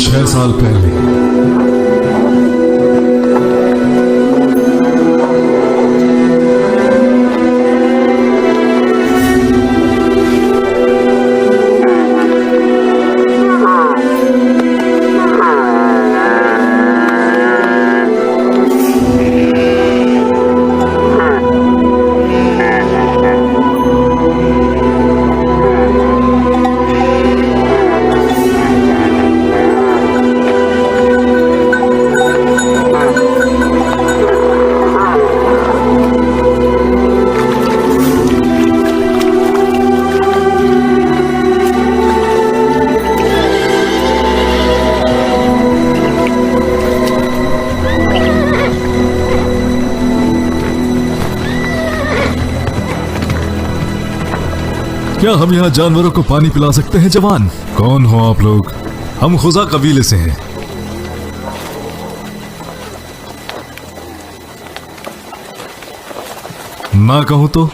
6 साल पहले क्या हम यहाँ जानवरों को पानी पिला सकते हैं जवान? कौन हो आप लोग? हम खुजा कबीले से हैं। ना कहूं तो?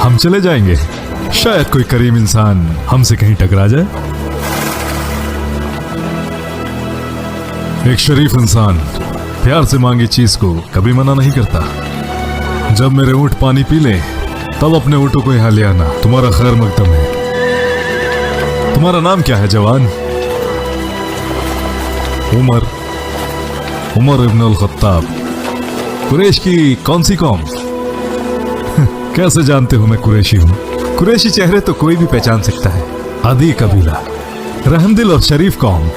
हम चले जाएंगे। शायद कोई करीम इंसान हमसे कहीं टकरा जाए। एक शरीफ इंसान प्यार से मांगी चीज को कभी मना नहीं करता। जब मेरे ऊंट पानी पी ले तब अपने ऊँटों को यहां ले आना। तुम्हारा खैर मकदम है। तुम्हारा नाम क्या है जवान? उमर। उमर इब्न अल खत्ताब। कुरैश की कौन सी कौम? कैसे जानते हो मैं कुरैशी हूं? कुरैशी चेहरे तो कोई भी पहचान सकता है। आदि कबीला, रहमदिल और शरीफ कौम।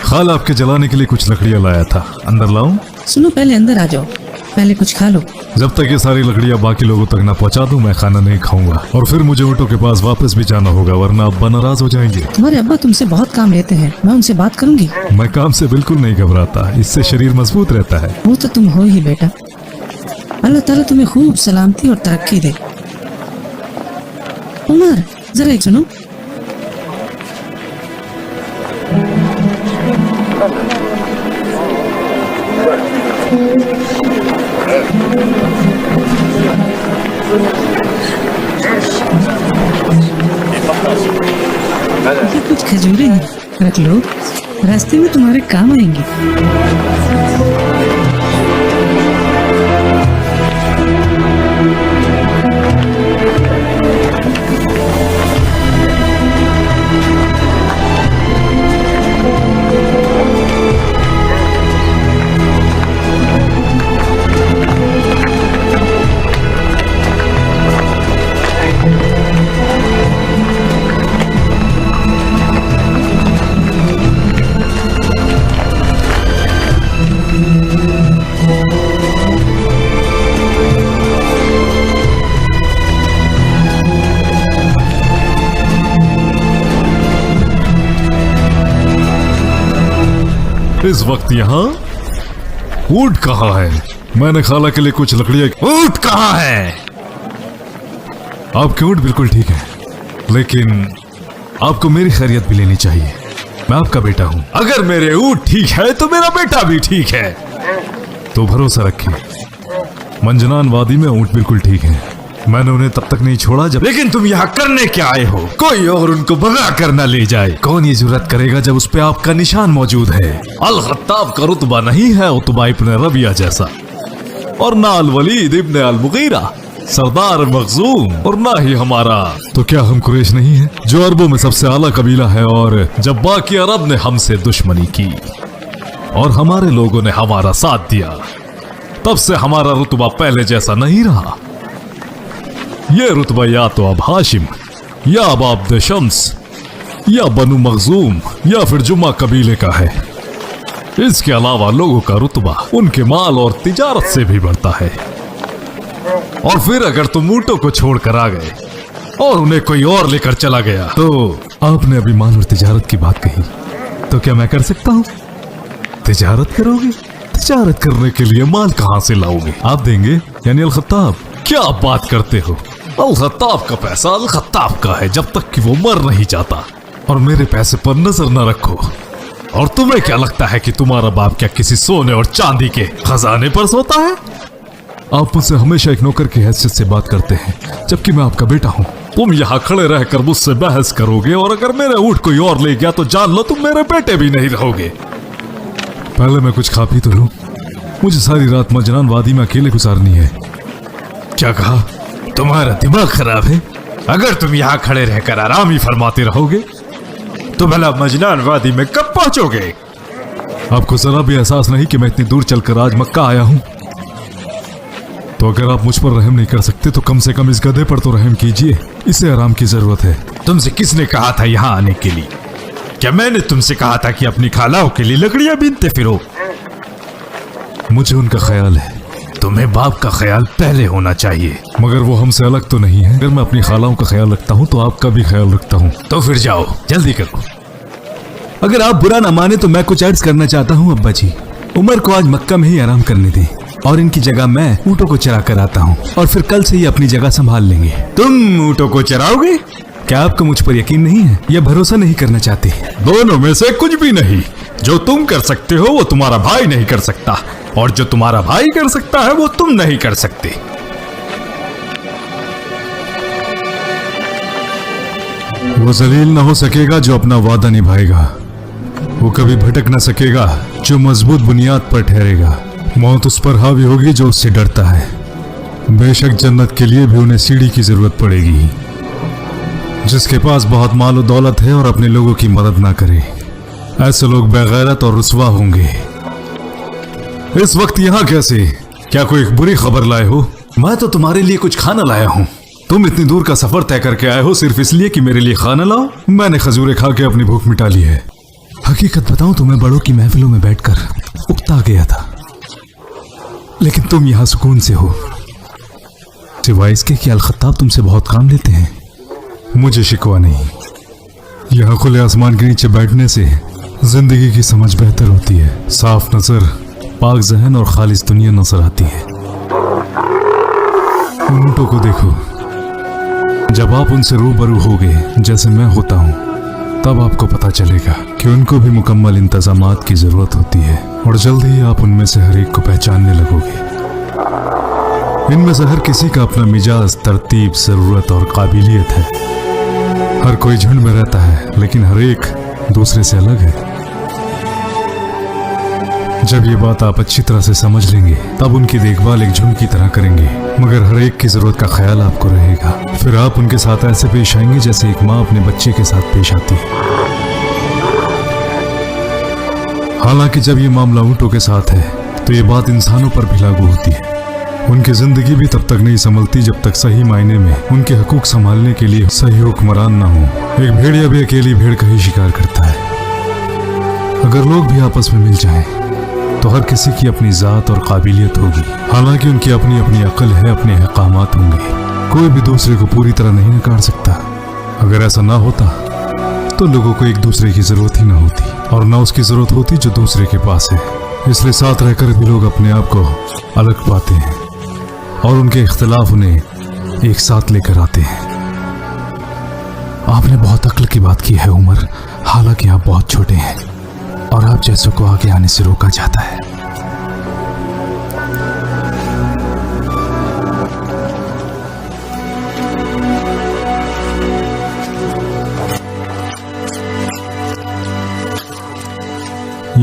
खाला आपके जलाने के लिए कुछ लकड़ियां लाया था। अंदर लाऊं? सुनो, पहले अंदर आ जाओ, पहले कुछ खा लो। जब तक ये सारी लकड़ियां बाकी लोगों तक ना पहुंचा दूं मैं खाना नहीं खाऊंगा। और फिर मुझे ऊँटों के पास वापस भी जाना होगा, वरना अब्बा नाराज हो जाएंगे। तुम्हारे अब्बा तुमसे बहुत काम लेते हैं, मैं उनसे बात करूंगी। मैं काम से बिल्कुल नहीं घबराता, इससे शरीर मजबूत रहता है। वो तो तुम हो ही बेटा। अल्लाह ताला तुम्हें खूब सलामती और तरक्की दे। उमर, जरा एक सुनो। ये कुछ खजूरें हैं, रख लो, रास्ते में तुम्हारे काम आएंगी। इस वक्त यहाँ ऊंट कहाँ है? मैंने खाला के लिए कुछ लकड़ियां। ऊंट कहाँ है? आपके ऊंट बिल्कुल ठीक है, लेकिन आपको मेरी खैरियत भी लेनी चाहिए। मैं आपका बेटा हूं। अगर मेरे ऊंट ठीक है तो मेरा बेटा भी ठीक है। तो भरोसा रखें, मंजनान वादी में ऊंट बिल्कुल ठीक है। मैंने उन्हें तब तक नहीं छोड़ा जब। लेकिन तुम यहाँ करने क्या आए हो? कोई और उनको भगा कर न ले जाए। कौन ये जुर्रत करेगा जब उस पे आपका निशान मौजूद है? अल खत्ताब का रुतबा नहीं है उतबा इब्न रबिया जैसा, और ना अल वलीद इब्न अल मुगीरा सरदार मखजूम, और ना ही हमारा। तो क्या हम कुरैश नहीं है, जो अरबों में सबसे आला कबीला है? और जब बाकी अरब ने हमसे दुश्मनी की और हमारे लोगों ने हमारा साथ दिया, तब से हमारा रुतबा पहले जैसा नहीं रहा। ये रुतबा या तो अब हाशिम, या अब अब्द शम्स, या बनु मखजूम, या फिर जुम्मा कबीले का है। इसके अलावा लोगों का रुतबा उनके माल और तिजारत से भी बढ़ता है। और फिर अगर तुम ऊंटों को छोड़कर आ गए और उन्हें कोई और लेकर चला गया, तो आपने अभी माल और तिजारत की बात कही, तो क्या मैं कर सकता हूं? तिजारत करोगे? तिजारत करने के लिए माल कहां से लाओगे? आप देंगे? यानी अल खत्ताब? क्या आप बात करते हो? अल खत्ताब का पैसा अल खत्ताब का है जब तक कि वो मर नहीं जाता। और मेरे पैसे पर नजर न रखो। और तुम्हें क्या लगता है कि तुम्हारा बाप क्या किसी सोने और चांदी के खजाने पर सोता है? आप मुझसे हमेशा एक नौकर की हैसियत से बात करते हैं, जबकि मैं आपका बेटा हूँ। तुम यहाँ खड़े रहकर मुझसे बहस करोगे, और अगर मेरे ऊंट कोई और ले गया तो जान लो तुम मेरे बेटे भी नहीं रहोगे। पहले मैं कुछ खा पी तो लूं। मुझे सारी रात मजनान वादी में अकेले गुजारनी है। क्या कहा? तुम्हारा दिमाग खराब है? अगर तुम यहाँ खड़े रहकर आराम ही फरमाते रहोगे तो भला मजनान वादी में कब पहुंचोगे? आपको जरा भी एहसास नहीं कि मैं इतनी दूर चलकर आज मक्का आया हूं? तो अगर आप मुझ पर रहम नहीं कर सकते तो कम से कम इस गधे पर तो रहम कीजिए, इसे आराम की जरूरत है। तुमसे किसने कहा था यहाँ आने के लिए? क्या मैंने तुमसे कहा था कि अपनी खालाओं के लिए लकड़ियां बीनते फिरो? मुझे उनका ख्याल है। तुम्हें बाप का ख्याल पहले होना चाहिए। मगर वो हमसे अलग तो नहीं है। अगर मैं अपनी खालाओं का ख्याल रखता हूँ तो आपका भी ख्याल रखता हूँ। तो फिर जाओ, जल्दी करो। अगर आप बुरा ना माने तो मैं कुछ अर्ज करना चाहता हूँ अब्बा जी। उमर को आज मक्का में ही आराम करने दें, और इनकी जगह मैं ऊँटों को चरा कर आता हूँ, और फिर कल से ही अपनी जगह संभाल लेंगे। तुम ऊँटों को चराओगे? क्या आपको मुझ पर यकीन नहीं है या भरोसा नहीं करना चाहते? दोनों में से कुछ भी नहीं। जो तुम कर सकते हो वो तुम्हारा भाई नहीं कर सकता, और जो तुम्हारा भाई कर सकता है वो तुम नहीं कर सकते। वो जलील न हो सकेगा जो अपना वादा निभाएगा। वो कभी भटक न सकेगा जो मजबूत बुनियाद पर ठहरेगा। मौत उस पर हावी होगी जो उससे डरता है। बेशक जन्नत के लिए भी उन्हें सीढ़ी की जरूरत पड़ेगी। जिसके पास बहुत माल और दौलत है और अपने लोगों की मदद ना करे, ऐसे लोग बेगैरत और रुस्वा होंगे। इस वक्त यहाँ कैसे? क्या कोई एक बुरी खबर लाए हो? मैं तो तुम्हारे लिए कुछ खाना लाया हूँ। तुम इतनी दूर का सफर तय करके आए हो सिर्फ इसलिए कि मेरे लिए खाना लाओ? मैंने खजूरें खा के अपनी भूख मिटा ली है। हकीकत बताऊं तो मैं बड़ों की महफिलों में बैठकर उकता गया था, लेकिन तुम यहाँ सुकून से हो, सिवाय इसके कि अल खत्ताब तुमसे बहुत काम लेते हैं। मुझे शिकवा नहीं। यहाँ खुले आसमान के नीचे बैठने से जिंदगी की समझ बेहतर होती है। साफ नजर, पाक जहन और खालिस दुनिया नजर आती है। उन ऊँटों को देखो। जब आप उनसे रूबरू होगे जैसे मैं होता हूँ, तब आपको पता चलेगा कि उनको भी मुकम्मल इंतजामात की जरूरत होती है, और जल्द ही आप उनमें से हर एक को पहचानने लगोगे। इनमें से हर किसी का अपना मिजाज, तरतीब, जरूरत और काबिलियत है। हर कोई झुंड में रहता है, लेकिन हर एक दूसरे से अलग है। जब ये बात आप अच्छी तरह से समझ लेंगे, तब उनकी देखभाल एक झुंड की तरह करेंगे, मगर हर एक की जरूरत का ख्याल आपको रहेगा। फिर आप उनके साथ ऐसे पेश आएंगे जैसे एक माँ अपने बच्चे के साथ पेश आती है। हालांकि जब ये मामला ऊँटों के साथ है, तो ये बात इंसानों पर भी लागू होती है। उनकी जिंदगी भी तब तक नहीं संभलती जब तक सही मायने में उनके हकूक संभालने के लिए सही हुक्मरान ना हो। एक भेड़िया भी अकेली भेड़ का ही शिकार करता है। अगर लोग भी आपस में मिल जाएं, तो हर किसी की अपनी जात और काबिलियत होगी। हालांकि उनकी अपनी अपनी अक्ल है, अपने अहकामात होंगे। कोई भी दूसरे को पूरी तरह नहीं नकार सकता। अगर ऐसा ना होता तो लोगों को एक दूसरे की जरूरत ही ना होती, और ना उसकी जरूरत होती जो दूसरे के पास है। इसलिए साथ रहकर भी लोग अपने आप को अलग पाते हैं, और उनके इख्तिलाफ उन्हें एक साथ लेकर आते हैं। आपने बहुत अक्ल की बात की है उमर, हालांकि आप बहुत छोटे हैं और आप जैसों को आगे आने से रोका जाता है।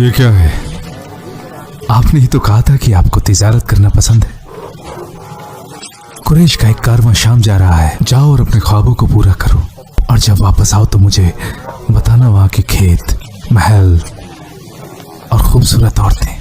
ये क्या है? आपने ही तो कहा था कि आपको तिजारत करना पसंद है। कुरैश का एक कारवां शाम जा रहा है, जाओ और अपने ख्वाबों को पूरा करो, और जब वापस आओ तो मुझे बताना वहां के खेत, महल और खूबसूरत औरतें।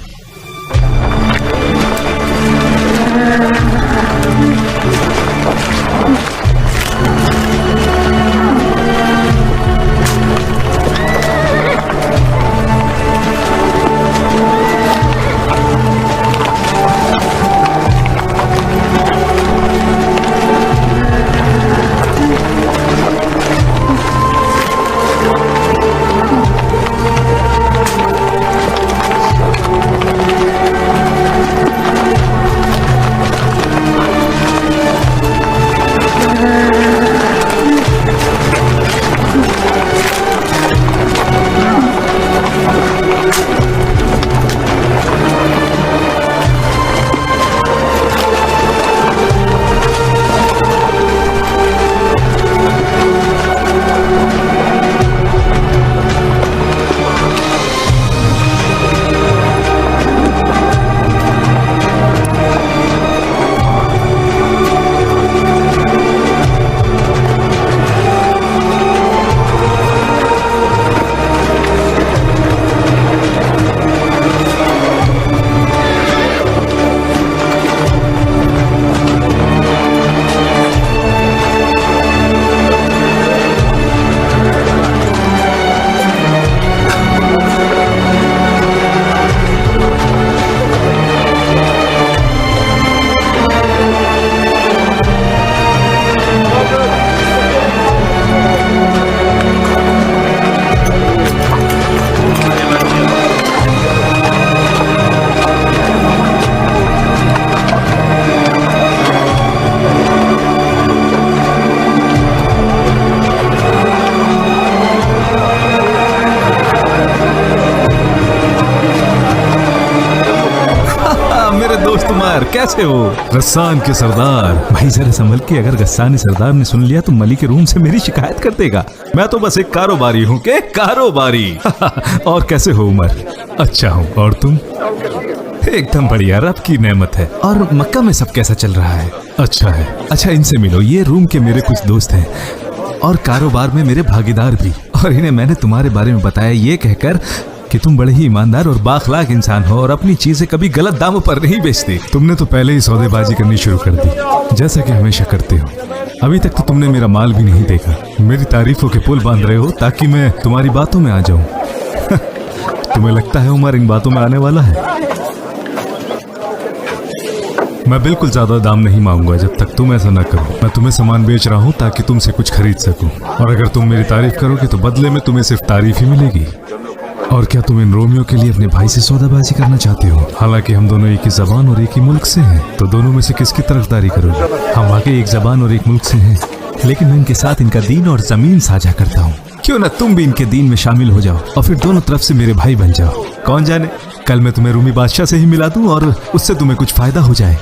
कैसे हो गस्सान के सरदार? भाई जरा संभल के, अगर गस्सानी सरदार ने सुन लिया तो मलिक के रूम से मेरी शिकायत कर देगा। मैं तो बस एक कारोबारी हूँ के कारोबारी। और कैसे हो उमर? अच्छा हूँ, और तुम? एकदम बढ़िया, रब की नेमत है। और मक्का में सब कैसा चल रहा है? अच्छा है। अच्छा, इनसे मिलो, ये रूम के मेरे कुछ दोस्त हैं और कारोबार में मेरे भागीदार भी। और इन्हें मैंने तुम्हारे बारे में बताया ये कहकर कि तुम बड़े ही ईमानदार और बाखलाक इंसान हो और अपनी चीजें कभी गलत दामों पर नहीं बेचते। तुमने तो पहले ही सौदेबाजी करनी शुरू कर दी, जैसा कि हमेशा करते हो। अभी तक तो तुमने मेरा माल भी नहीं देखा। मेरी तारीफों के पुल बांध रहे हो ताकि मैं तुम्हारी बातों में आ जाऊं। तुम्हें लगता है उमर इन बातों में आने वाला है? मैं बिल्कुल ज्यादा दाम नहीं मांगूंगा जब तक तुम ऐसा न करो। मैं तुम्हें सामान बेच रहा हूँ ताकि तुमसे कुछ खरीद सकूं, और अगर तुम मेरी तारीफ करोगे तो बदले में तुम्हें सिर्फ तारीफ ही मिलेगी। और क्या तुम इन रोमियो के लिए अपने भाई से सौदाबाजी करना चाहते हो? हालांकि हम दोनों एक ही जबान और एक ही मुल्क से हैं, तो दोनों में से किसकी तरफदारी करोगे? हम वाकई एक जबान और एक मुल्क से हैं, लेकिन मैं इनके साथ इनका दीन और जमीन साझा करता हूँ। क्यों ना तुम भी इनके दीन में शामिल हो जाओ और फिर दोनों तरफ से मेरे भाई बन जाओ। कौन जाने, कल मैं तुम्हें रूमी बादशाह से ही मिला दूं और उससे तुम्हें कुछ फायदा हो जाए।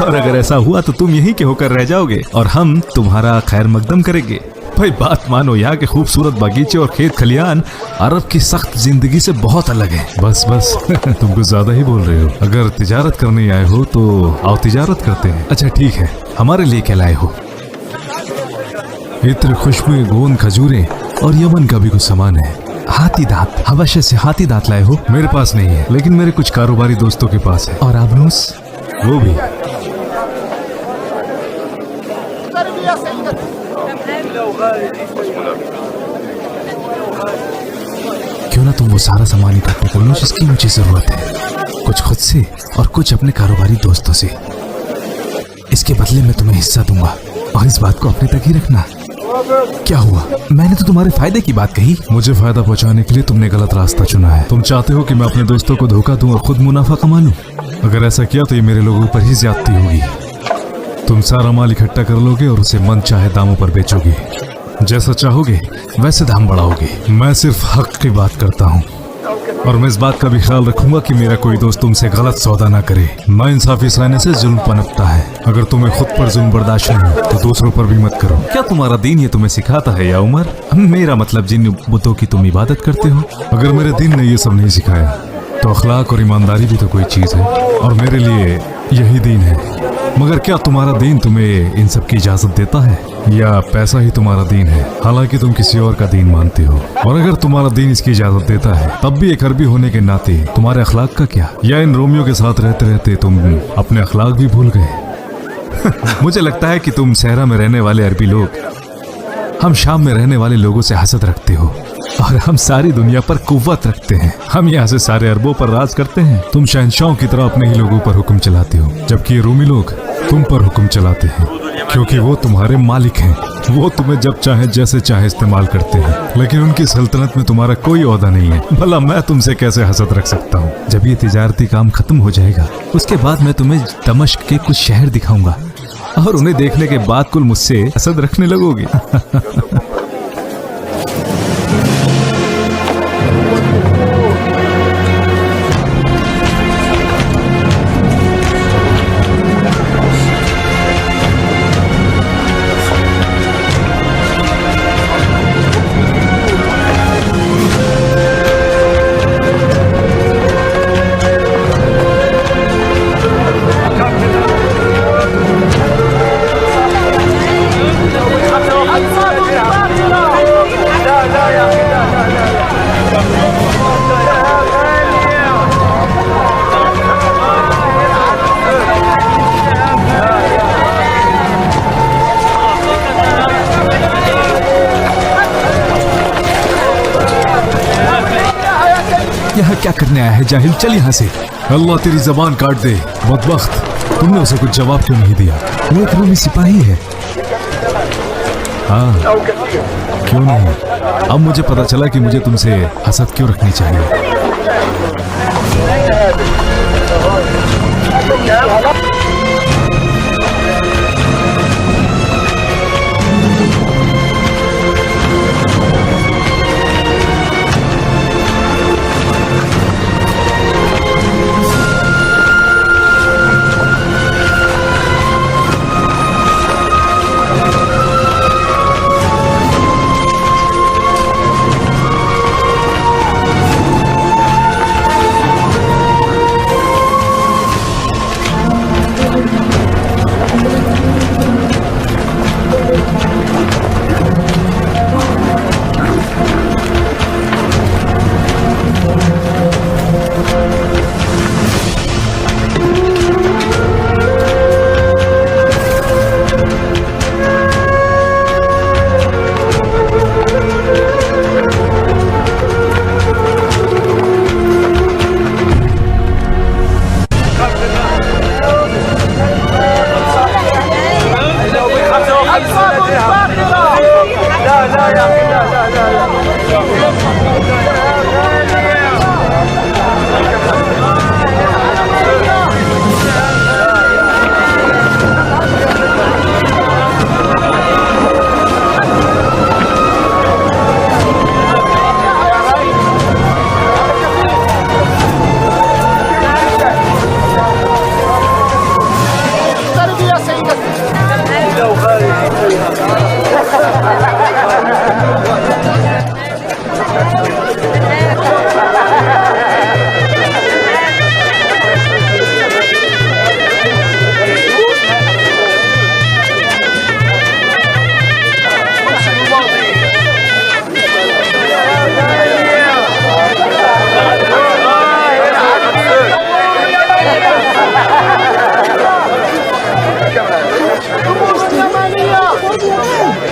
और अगर ऐसा हुआ तो तुम यहीं के होकर रह जाओगे और हम तुम्हारा खैर मकदम करेंगे। भाई बात मानो, यहाँ के खूबसूरत बगीचे और खेत खलियान अरब की सख्त जिंदगी से बहुत अलग है। बस बस तुम कुछ ज्यादा ही बोल रहे हो। अगर तिजारत करने आए हो तो आओ तिजारत करते हैं। अच्छा ठीक है, हमारे लिए क्या लाए हो? इत्र, खुशबुएं, गोंद, खजूरें और यमन का भी कुछ सामान है। हाथी दांत, हबशे से हाथी दांत लाए हो? मेरे पास नहीं है, लेकिन मेरे कुछ कारोबारी दोस्तों के पास है। और आबनूस? वो भी। क्यों ना तुम वो सारा सामान इकट्ठा कर लो जिसकी मुझे जरूरत है, कुछ खुद से और कुछ अपने कारोबारी दोस्तों से। इसके बदले में तुम्हें हिस्सा दूंगा, और इस बात को अपने तक ही रखना। क्या हुआ? मैंने तो तुम्हारे फायदे की बात कही। मुझे फायदा पहुंचाने के लिए तुमने गलत रास्ता चुना है। तुम चाहते हो कि मैं अपने दोस्तों को धोखा दूं और खुद मुनाफा कमा लूं। अगर ऐसा किया तो ये मेरे लोगों पर ही ज्यादती होगी। तुम सारा माल इकट्ठा कर लोगे और उसे मन चाहे दामों पर बेचोगे। जैसा चाहोगे वैसे दाम बढ़ाओगे। मैं सिर्फ हक की बात करता हूँ, और मैं इस बात का भी ख्याल रखूंगा कि मेरा कोई दोस्त तुमसे गलत सौदा ना करे। नाइंसाफी सहने से जुल्म पनपता है। अगर तुम्हें खुद पर जुल्म बर्दाश्त नहीं हो तो दूसरों पर भी मत करो। क्या तुम्हारा दीन ये तुम्हें सिखाता है या उमर? मेरा मतलब जिन बुतों की तुम इबादत करते हो। अगर मेरे दीन ने ये सब नहीं सिखाया तो अखलाक और ईमानदारी भी तो कोई चीज है, और मेरे लिए यही दीन है। मगर क्या तुम्हारा दीन तुम्हें इन सब की इजाजत देता है, या पैसा ही तुम्हारा दीन है, हालांकि तुम किसी और का दीन मानते हो? और अगर तुम्हारा दीन इसकी इजाजत देता है तब भी एक अरबी होने के नाते तुम्हारे अखलाक का क्या? या इन रोमियो के साथ रहते रहते तुम अपने अखलाक भी भूल गए? मुझे लगता है कि तुम सहरा में रहने वाले अरबी लोग हम शाम में रहने वाले लोगों से हसद रखते हो, और हम सारी दुनिया पर कुव्वत रखते हैं। हम यहाँ से सारे अरबों पर राज करते हैं। तुम शहंशाहों की तरह अपने ही लोगों पर हुक्म चलाते हो, जबकि ये रोमी लोग तुम पर हुक्म चलाते हैं, क्योंकि वो तुम्हारे मालिक हैं। वो तुम्हें जब चाहे जैसे चाहे इस्तेमाल करते हैं, लेकिन उनकी सल्तनत में तुम्हारा कोई ओहदा नहीं है। भला मैं तुमसे कैसे हसद रख सकता हूँ? जब ये तिजारती काम खत्म हो जाएगा उसके बाद मैं तुम्हें दमिश्क के कुछ शहर दिखाऊंगा, और उन्हें देखने के बाद कुल मुझसे हसद रखने लगोगे। यहाँ क्या करने आया है जाहिल? चल यहाँ से। अल्लाह तेरी जबान काट दे बदबख्त, तुमने उसे कुछ जवाब क्यों नहीं दिया? वो एक रोमी सिपाही है। हाँ, क्यों नहीं? अब मुझे पता चला कि मुझे तुमसे हसद क्यों रखनी चाहिए।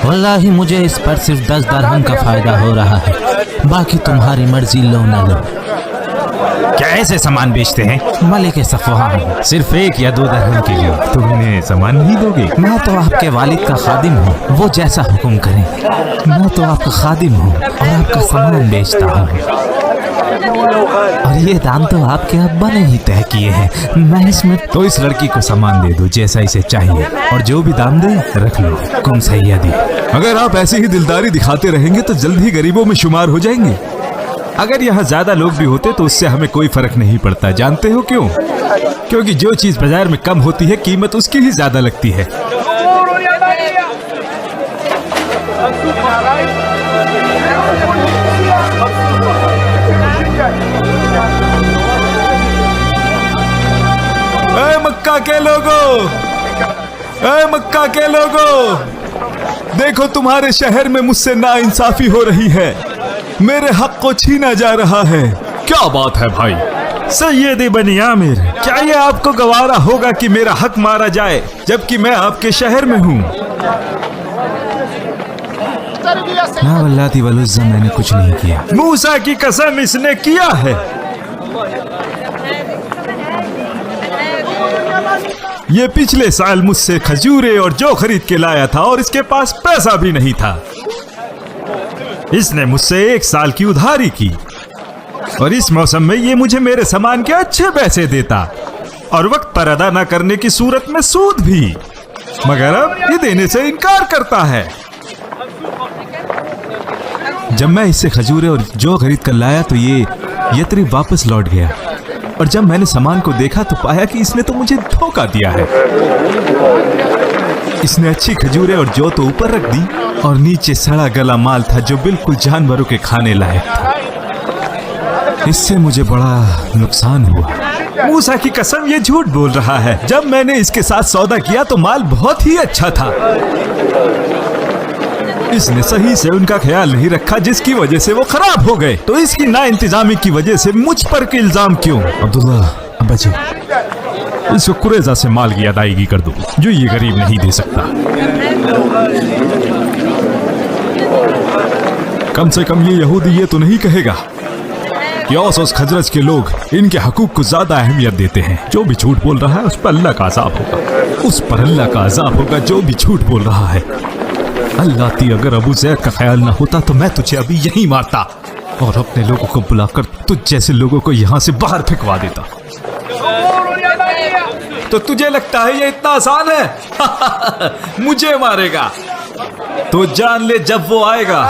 वल्लाही मुझे इस पर सिर्फ 10 दरहम का फायदा हो रहा है, बाकी तुम्हारी मर्जी, लो ना लो। क्या ऐसे सामान बेचते हैं? मलिक सफ़वान, सिर्फ 1 या 2 दरहम के लिए तुम इन्हें सामान नहीं दोगे? मैं तो आपके वालिद का खादिम हूँ, वो जैसा हुक्म करें। मैं तो आपका खादिम हूँ और आपका सामान बेचता हूँ, और ये दाम तो आपके अब्बा ने ही तय किए हैं। मैं इसमें तो इस लड़की को सामान दे दो जैसा इसे चाहिए, और जो भी दाम दे रख लो। कुम सैयदी। अगर आप ऐसी ही दिलदारी दिखाते रहेंगे तो जल्द ही गरीबों में शुमार हो जाएंगे। अगर यहाँ ज्यादा लोग भी होते तो उससे हमें कोई फर्क नहीं पड़ता। जानते हो क्यों? क्योंकि जो चीज बाजार में कम होती है कीमत उसकी ही ज्यादा लगती है। ऐ मक्का के लोगों, ऐ मक्का के लोगों, देखो तुम्हारे शहर में मुझसे नाइंसाफी हो रही है, मेरे हक को छीना जा रहा है। क्या बात है भाई सैयद बनी आमिर, क्या ये आपको गवारा होगा कि मेरा हक मारा जाए जबकि मैं आपके शहर में हूँ? ना वल्लाती वलुज़्ज़ा, मैंने कुछ नहीं किया। मूसा की कसम इसने किया है। ये पिछले साल मुझसे खजूरें और जौ खरीद के लाया था और इसके पास पैसा भी नहीं था। इसने मुझसे 1 साल की उधारी की और इस मौसम में ये मुझे मेरे सामान के अच्छे पैसे देता और वक्त पर अदा न करने की सूरत में सूद भी, मगर अब ये देने से इनकार करता है। जब मैं इससे खजूरें और जौ खरीद कर लाया तो ये यथरिब वापस लौट गया और जब मैंने सामान को देखा तो पाया कि इसने तो मुझे धोखा दिया है। इसने अच्छी खजूरें और जौ तो ऊपर रख दी और नीचे सड़ा गला माल था जो बिल्कुल जानवरों के खाने लायक था। इससे मुझे बड़ा नुकसान हुआ। मूसा की कसम ये झूठ बोल रहा है। जब मैंने इसके साथ सौदा किया तो माल बहुत ही अच्छा था। इसने सही से उनका ख्याल नहीं रखा जिसकी वजह से वो खराब हो गए। तो इसकी नाइंतजामी की वजह से मुझ पर इल्जाम क्यों? अब्दुल्ला, अब्बा जी, इसको कुरेजा से माल की अदायगी कर दो जो ये गरीब नहीं दे सकता। कम से कम ये यहूदी ये तो नहीं कहेगा कि औस खजरज के लोग इनके हकूक को ज्यादा अहमियत देते हैं। जो भी झूठ बोल रहा है उस पर अल्लाह का अज़ाब होगा, उस पर अल्लाह का अज़ाब होगा जो भी झूठ बोल रहा है। अल्लाह ती, अगर अबू ज़ैद का ख्याल ना होता तो मैं तुझे अभी यहीं मारता और अपने लोगों को बुलाकर तुझ जैसे लोगों को यहाँ से बाहर फेंकवा देता। तो तुझे लगता है ये इतना आसान है? मुझे मारेगा तो जान ले, जब वो आएगा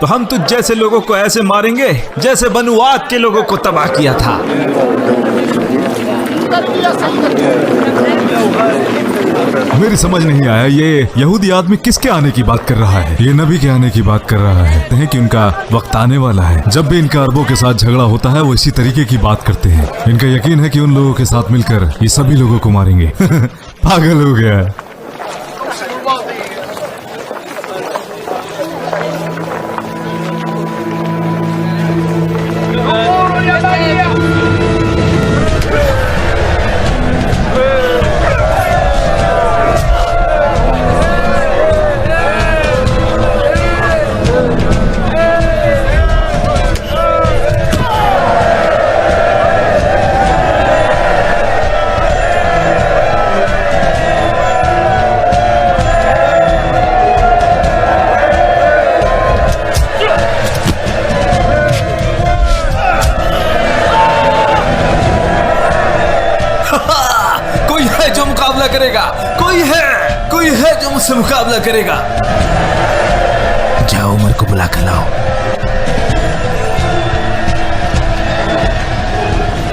तो हम तुझ जैसे लोगों को ऐसे मारेंगे जैसे बनु आद के लोगों को तबाह किया था। मेरी समझ नहीं आया, ये यहूदी आदमी किसके आने की बात कर रहा है? ये नबी के आने की बात कर रहा है। कहते हैं कि उनका वक्त आने वाला है। जब भी इनका अरबों के साथ झगड़ा होता है वो इसी तरीके की बात करते हैं। इनका यकीन है कि उन लोगों के साथ मिलकर ये सभी लोगों को मारेंगे। पागल हो गया है। कोई है जो मुझसे मुकाबला करेगा। जाओ उमर को बुला कर लाओ।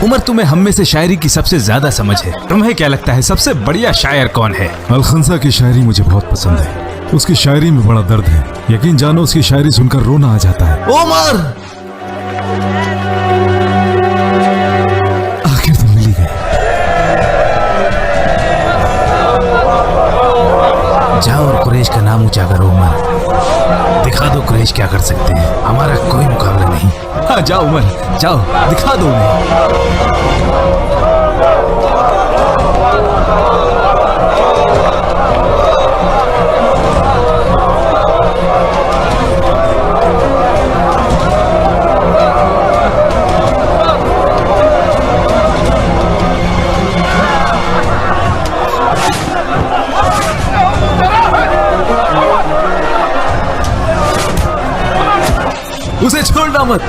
उमर, तुम्हें हम में से शायरी की सबसे ज्यादा समझ है। तुम्हें क्या लगता है सबसे बढ़िया शायर कौन है? अलखंसा की शायरी मुझे बहुत पसंद है। उसकी शायरी में बड़ा दर्द है। यकीन जानो उसकी शायरी सुनकर रोना आ जाता है। उमर, आखिर तुम मिल गए। जाओ और कुरैश का नाम ऊंचा करो उमर। दिखा दो कुरैश क्या कर सकते हैं। हमारा कोई मुकाबला नहीं। हाँ जाओ उमर, जाओ दिखा दो उन्हें। उसे छोड़ना मत।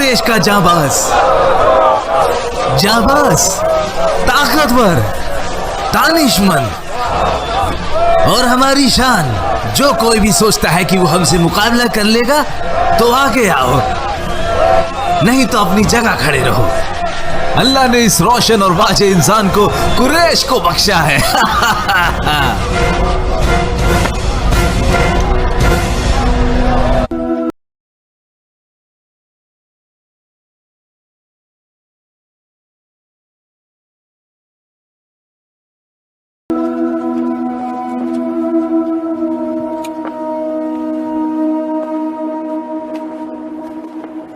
कुरैश का जाबाज, जाबाज, ताकतवर, दानिशमंद और हमारी शान। जो कोई भी सोचता है कि वो हमसे मुकाबला कर लेगा तो आगे आओ, नहीं तो अपनी जगह खड़े रहो। अल्लाह ने इस रोशन और वाजे इंसान को कुरैश को बख्शा है।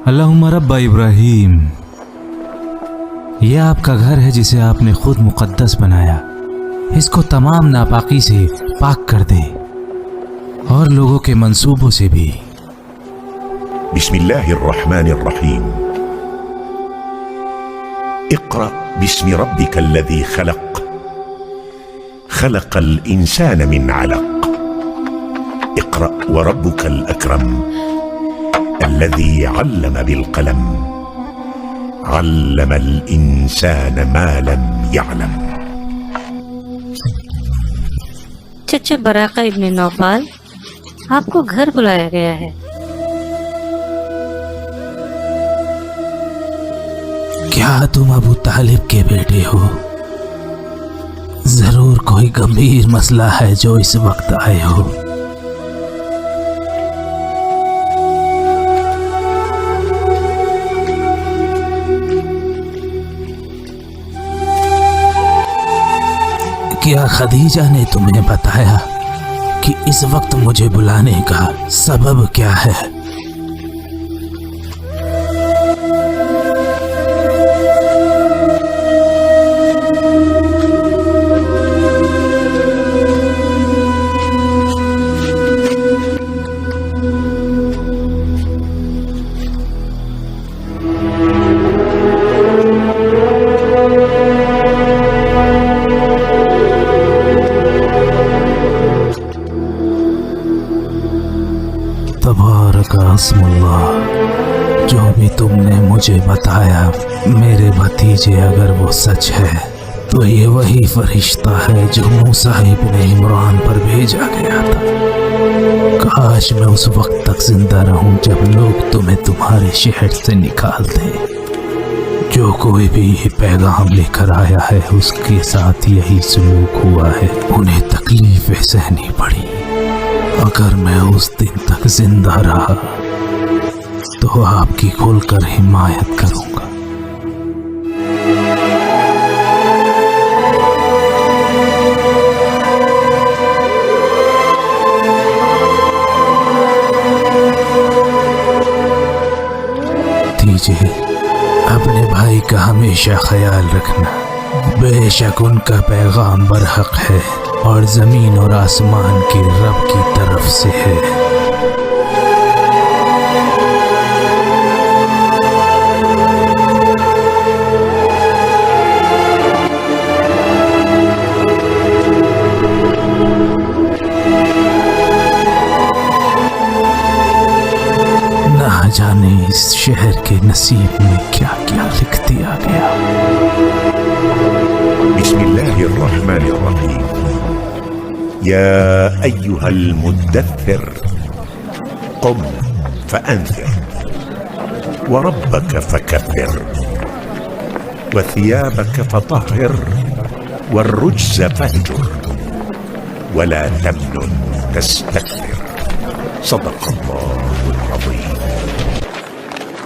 अल्लाहुम्मा रब्बा इब्राहिम, यह आपका घर है जिसे आपने खुद मुकद्दस बनाया। इसको तमाम नापाकी से पाक कर दे और लोगों के मंसूबों से भी। बिस्मिल्लाहिर्रहमानिर्रहीम। इक़रा बिस्मि रब्बिकल्लज़ी खलक़, खलक़ल इंसान मिन अलक़। इक़रा व रब्बुकल अकरम, अल्लज़ी अल्लम बिलक़लम, अल्लमल इंसान मा लम यअलम। चचा बराका इब्ने नौफल, आपको घर बुलाया गया है। क्या तुम अबू तालिब के बेटे हो? जरूर कोई गंभीर मसला है जो इस वक्त आए हो। क्या खदीजा ने तुम्हें बताया कि इस वक्त मुझे बुलाने का सबब क्या है? तबारकस्मुल्लाह, जो भी तुमने मुझे बताया मेरे भतीजे, अगर वो सच है तो ये वही फरिश्ता है जो मूसा इब्ने इमरान पर भेजा गया था। काश मैं उस वक्त तक जिंदा रहूं जब लोग तुम्हें तुम्हारे शहर से निकाल दें। जो कोई भी ये पैगाम लेकर आया है उसके साथ यही सलूक हुआ है, उन्हें तकलीफें सहनी पड़ी। अगर मैं उस दिन तक जिंदा रहा तो आपकी खुलकर हिमायत करूंगा। दीजिए, अपने भाई का हमेशा ख्याल रखना। बेशक उनका पैगाम बरहक है और जमीन और आसमान के रब की तरफ से है। ना जाने इस शहर के नसीब में क्या क्या लिख दिया गया। बिस्मिल्लाहिर्रहमानिर्रहीम। या अय्युहल मुद्दत्थिर, क़ुम फ़अन्ज़िर, व रब्बक फ़कब्बिर, व थियाबक फ़तह्हिर, वर्रुज्ज़ फ़हजुर, वला तमनुन तस्तक्बिर। सदक़ल्लाहुल अज़ीम।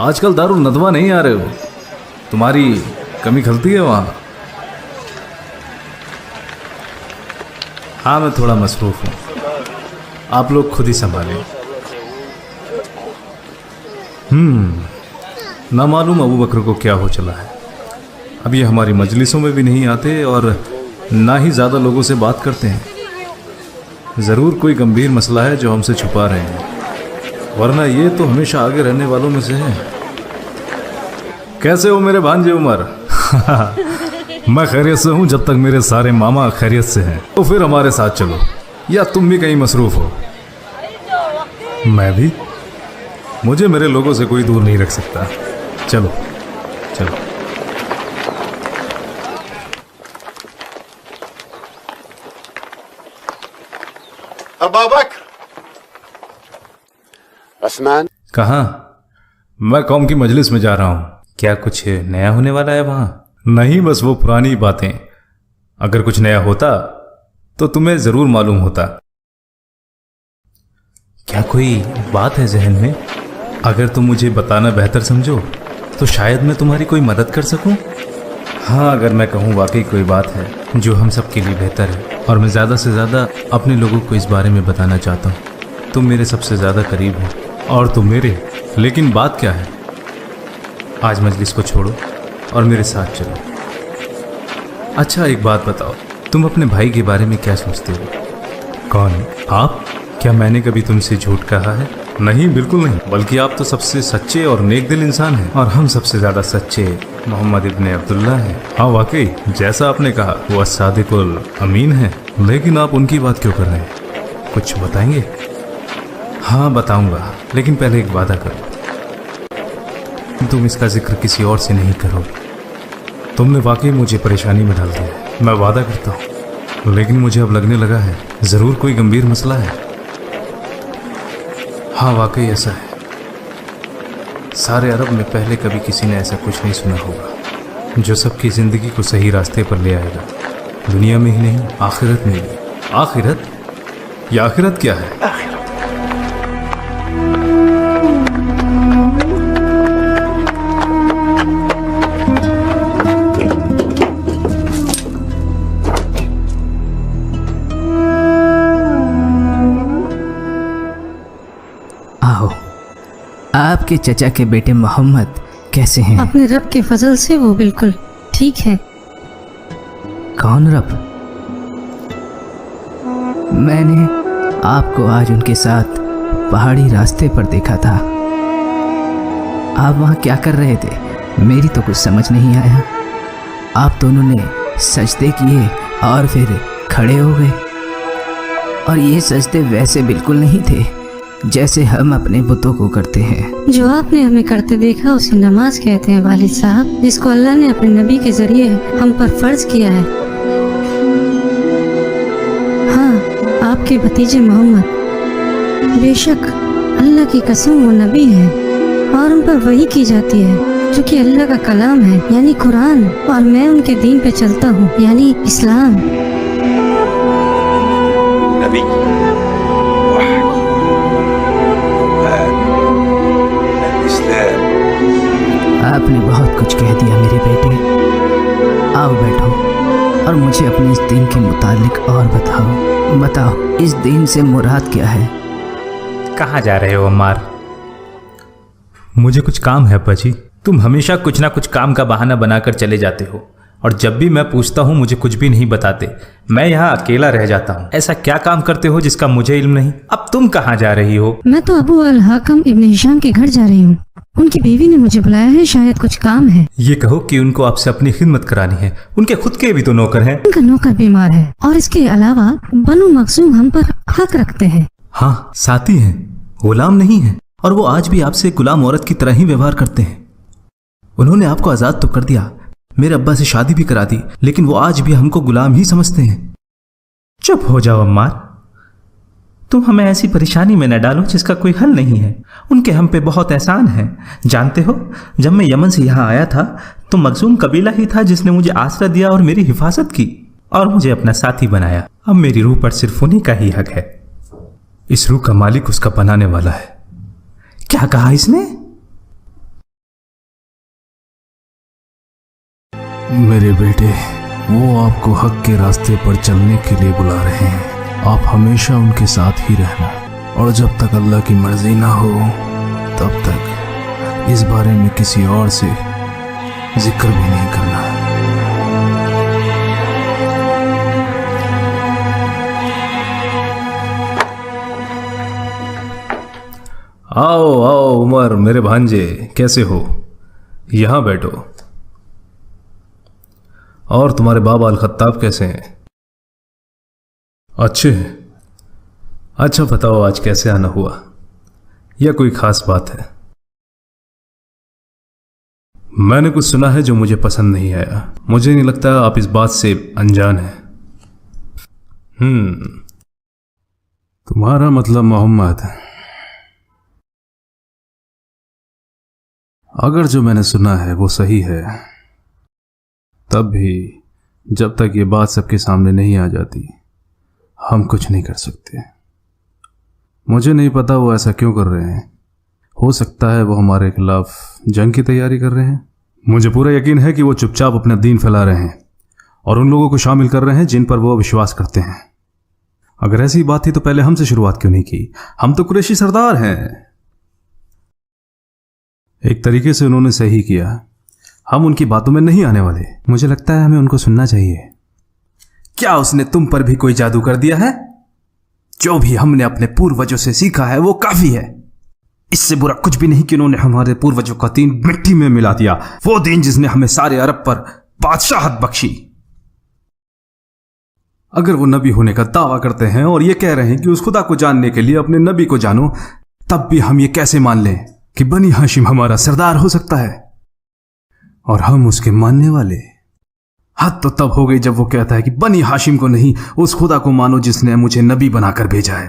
आजकल दारुल नदवा नहीं आ रहे हो, तुम्हारी कमी खलती है वहाँ। हाँ, मैं थोड़ा मसरूफ़ हूँ, आप लोग खुद ही संभालें। ना मालूम अबू बकर को क्या हो चला है। अब ये हमारी मजलिसों में भी नहीं आते और ना ही ज़्यादा लोगों से बात करते हैं। ज़रूर कोई गंभीर मसला है जो हमसे छुपा रहे हैं, वरना ये तो हमेशा आगे रहने वालों में से है। कैसे हो मेरे भांजे उमर? मैं खैरियत से हूँ जब तक मेरे सारे मामा खैरियत से हैं। तो फिर हमारे साथ चलो, या तुम भी कहीं मसरूफ़ हो? मैं भी। मुझे मेरे लोगों से कोई दूर नहीं रख सकता। चलो चलो। अबा बकर। उस्मान, कहाँ? मैं कौम की मजलिस में जा रहा हूँ। क्या कुछ नया होने वाला है वहां? नहीं, बस वो पुरानी बातें। अगर कुछ नया होता तो तुम्हें जरूर मालूम होता। क्या कोई बात है जहन में? अगर तुम मुझे बताना बेहतर समझो तो शायद मैं तुम्हारी कोई मदद कर सकूं। हाँ, अगर मैं कहूँ वाकई कोई बात है जो हम सब के लिए बेहतर है, और मैं ज़्यादा से ज़्यादा अपने लोगों को इस बारे में बताना चाहता हूँ। तुम मेरे सबसे ज़्यादा करीब हो और तुम मेरे। लेकिन बात क्या है? आज मजलिस को छोड़ो और मेरे साथ चलो। अच्छा, एक बात बताओ, तुम अपने भाई के बारे में क्या सोचते हो? कौन? आप? क्या मैंने कभी तुमसे झूठ कहा है? नहीं, बिल्कुल नहीं। बल्कि आप तो सबसे सच्चे और नेक दिल इंसान हैं। और हम सबसे ज़्यादा सच्चे मोहम्मद इब्ने अब्दुल्ला हैं। हाँ, वाकई जैसा आपने कहा वो सादिकुल अमीन है। लेकिन आप उनकी बात क्यों कर रहे हैं? कुछ बताएंगे? हाँ बताऊंगा, लेकिन पहले एक वादा करो, तुम इसका जिक्र किसी और से नहीं करो। तुमने वाकई मुझे परेशानी में डाल दिया। मैं वादा करता हूँ, लेकिन मुझे अब लगने लगा है जरूर कोई गंभीर मसला है। हाँ वाकई ऐसा है। सारे अरब में पहले कभी किसी ने ऐसा कुछ नहीं सुना होगा जो सबकी जिंदगी को सही रास्ते पर ले आएगा। दुनिया में ही नहीं, आखिरत में भी। आखिरत? ये आखिरत क्या है? आओ, आपके चचा के बेटे मोहम्मद कैसे हैं? अपने रब के फजल से वो बिल्कुल ठीक है। कौन रब? मैंने आपको आज उनके साथ पहाड़ी रास्ते पर देखा था। आप वहाँ क्या कर रहे थे? मेरी तो कुछ समझ नहीं आया। आप दोनों ने सजदे किए और फिर खड़े हो गए, और ये सजदे वैसे बिल्कुल नहीं थे जैसे हम अपने बुतों को करते हैं। जो आपने हमें करते देखा उसे नमाज कहते हैं वालिद साहब, जिसको अल्लाह ने अपने नबी के जरिए हम पर फर्ज किया है। हाँ, आपके भतीजे मोहम्मद, बेशक अल्लाह की कसम वो नबी है और उन पर वही की जाती है जो कि अल्लाह का कलाम है, यानी कुरान, और मैं उनके दीन पे चलता हूँ, यानी इस्लाम। नबी आपने बहुत कुछ कह दिया मेरे बेटे। आओ बैठो और मुझे अपने इस दीन के मुतालिक और बताओ, इस दीन से मुराद क्या है? कहाँ जा रहे हो अम्मार? मुझे कुछ काम है अब्बा जी। तुम हमेशा कुछ ना कुछ काम का बहाना बनाकर चले जाते हो, और जब भी मैं पूछता हूँ मुझे कुछ भी नहीं बताते। मैं यहाँ अकेला रह जाता हूँ। ऐसा क्या काम करते हो जिसका मुझे इल्म नहीं? अब तुम कहाँ जा रही हो? मैं तो अबू अल हाकम इब्न हिशाम के घर जा रही हूँ। उनकी बीवी ने मुझे बुलाया है, शायद कुछ काम है। ये कहो कि उनको आपसे अपनी खिदमत करानी है। उनके खुद के भी तो नौकर हैं। उनका नौकर बीमार है और इसके अलावा बनु मखसूम हम पर हक रखते हैं। हाँ, साथी हैं, गुलाम नहीं हैं, और वो आज भी आपसे गुलाम औरत की तरह ही व्यवहार करते हैं। उन्होंने आपको आजाद तो कर दिया, मेरे अब्बा से शादी भी करा दी, लेकिन वो आज भी हमको गुलाम ही समझते हैं। चुप हो जाओ अम्मार, तुम हमें ऐसी परेशानी में न डालो जिसका कोई हल नहीं है। उनके हम पे बहुत एहसान है। जानते हो, जब मैं यमन से यहाँ आया था तो मखजूम कबीला ही था जिसने मुझे आसरा दिया और मेरी हिफाजत की और मुझे अपना साथी बनाया। अब मेरी रूह पर सिर्फ उन्हीं का ही हक है। इस रूह का मालिक उसका बनाने वाला है। क्या कहा इसने? मेरे बेटे, वो आपको हक के रास्ते पर चलने के लिए बुला रहे हैं। आप हमेशा उनके साथ ही रहना, और जब तक अल्लाह की मर्जी ना हो तब तक इस बारे में किसी और से जिक्र भी नहीं करना। आओ आओ उमर, मेरे भांजे, कैसे हो? यहाँ बैठो। और तुम्हारे बाबा अल खत्ताब कैसे हैं? अच्छे हैं। अच्छा बताओ, आज कैसे आना हुआ? या कोई खास बात है? मैंने कुछ सुना है जो मुझे पसंद नहीं आया। मुझे नहीं लगता आप इस बात से अनजान हैं। तुम्हारा मतलब मोहम्मद, अगर जो मैंने सुना है वो सही है, तब भी जब तक ये बात सबके सामने नहीं आ जाती हम कुछ नहीं कर सकते। मुझे नहीं पता वो ऐसा क्यों कर रहे हैं। हो सकता है वो हमारे खिलाफ जंग की तैयारी कर रहे हैं। मुझे पूरा यकीन है कि वो चुपचाप अपना दीन फैला रहे हैं और उन लोगों को शामिल कर रहे हैं जिन पर वो विश्वास करते हैं। अगर ऐसी बात थी तो पहले हमसे शुरुआत क्यों नहीं की? हम तो कुरैशी सरदार हैं। एक तरीके से उन्होंने सही किया। हम उनकी बातों में नहीं आने वाले। मुझे लगता है हमें उनको सुनना चाहिए। क्या उसने तुम पर भी कोई जादू कर दिया है? जो भी हमने अपने पूर्वजों से सीखा है वो काफी है। इससे बुरा कुछ भी नहीं कि उन्होंने हमारे पूर्वजों का दीन मिट्टी में मिला दिया, वो दीन जिसने हमें सारे अरब पर बादशाहत बख्शी। अगर वो नबी होने का दावा करते हैं और ये कह रहे हैं कि उस खुदा को जानने के लिए अपने नबी को जानो, तब भी हम ये कैसे मान लें कि बनी हाशिम हमारा सरदार हो सकता है और हम उसके मानने वाले? हद तो तब हो गई जब वो कहता है कि बनी हाशिम को नहीं, उस खुदा को मानो जिसने मुझे नबी बनाकर भेजा है।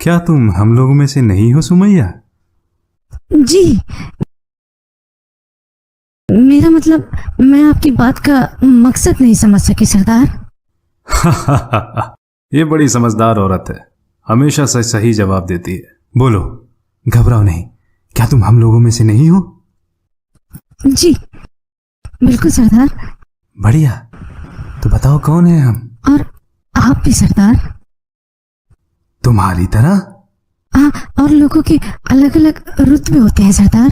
क्या तुम हम लोगों में से नहीं हो सुमैया? जी, मेरा मतलब मैं आपकी बात का मकसद नहीं समझ सकी सरदार। ये बड़ी समझदार औरत है, हमेशा सच सही जवाब देती है। बोलो, घबराओ नहीं। क्या तुम हम लोगों में से नहीं हो? जी बिल्कुल सरदार। बढ़िया, तो बताओ कौन है हम? और आप भी सरदार। तुम्हारी तरह? हाँ, और लोगों के अलग अलग रुतबे होते हैं सरदार।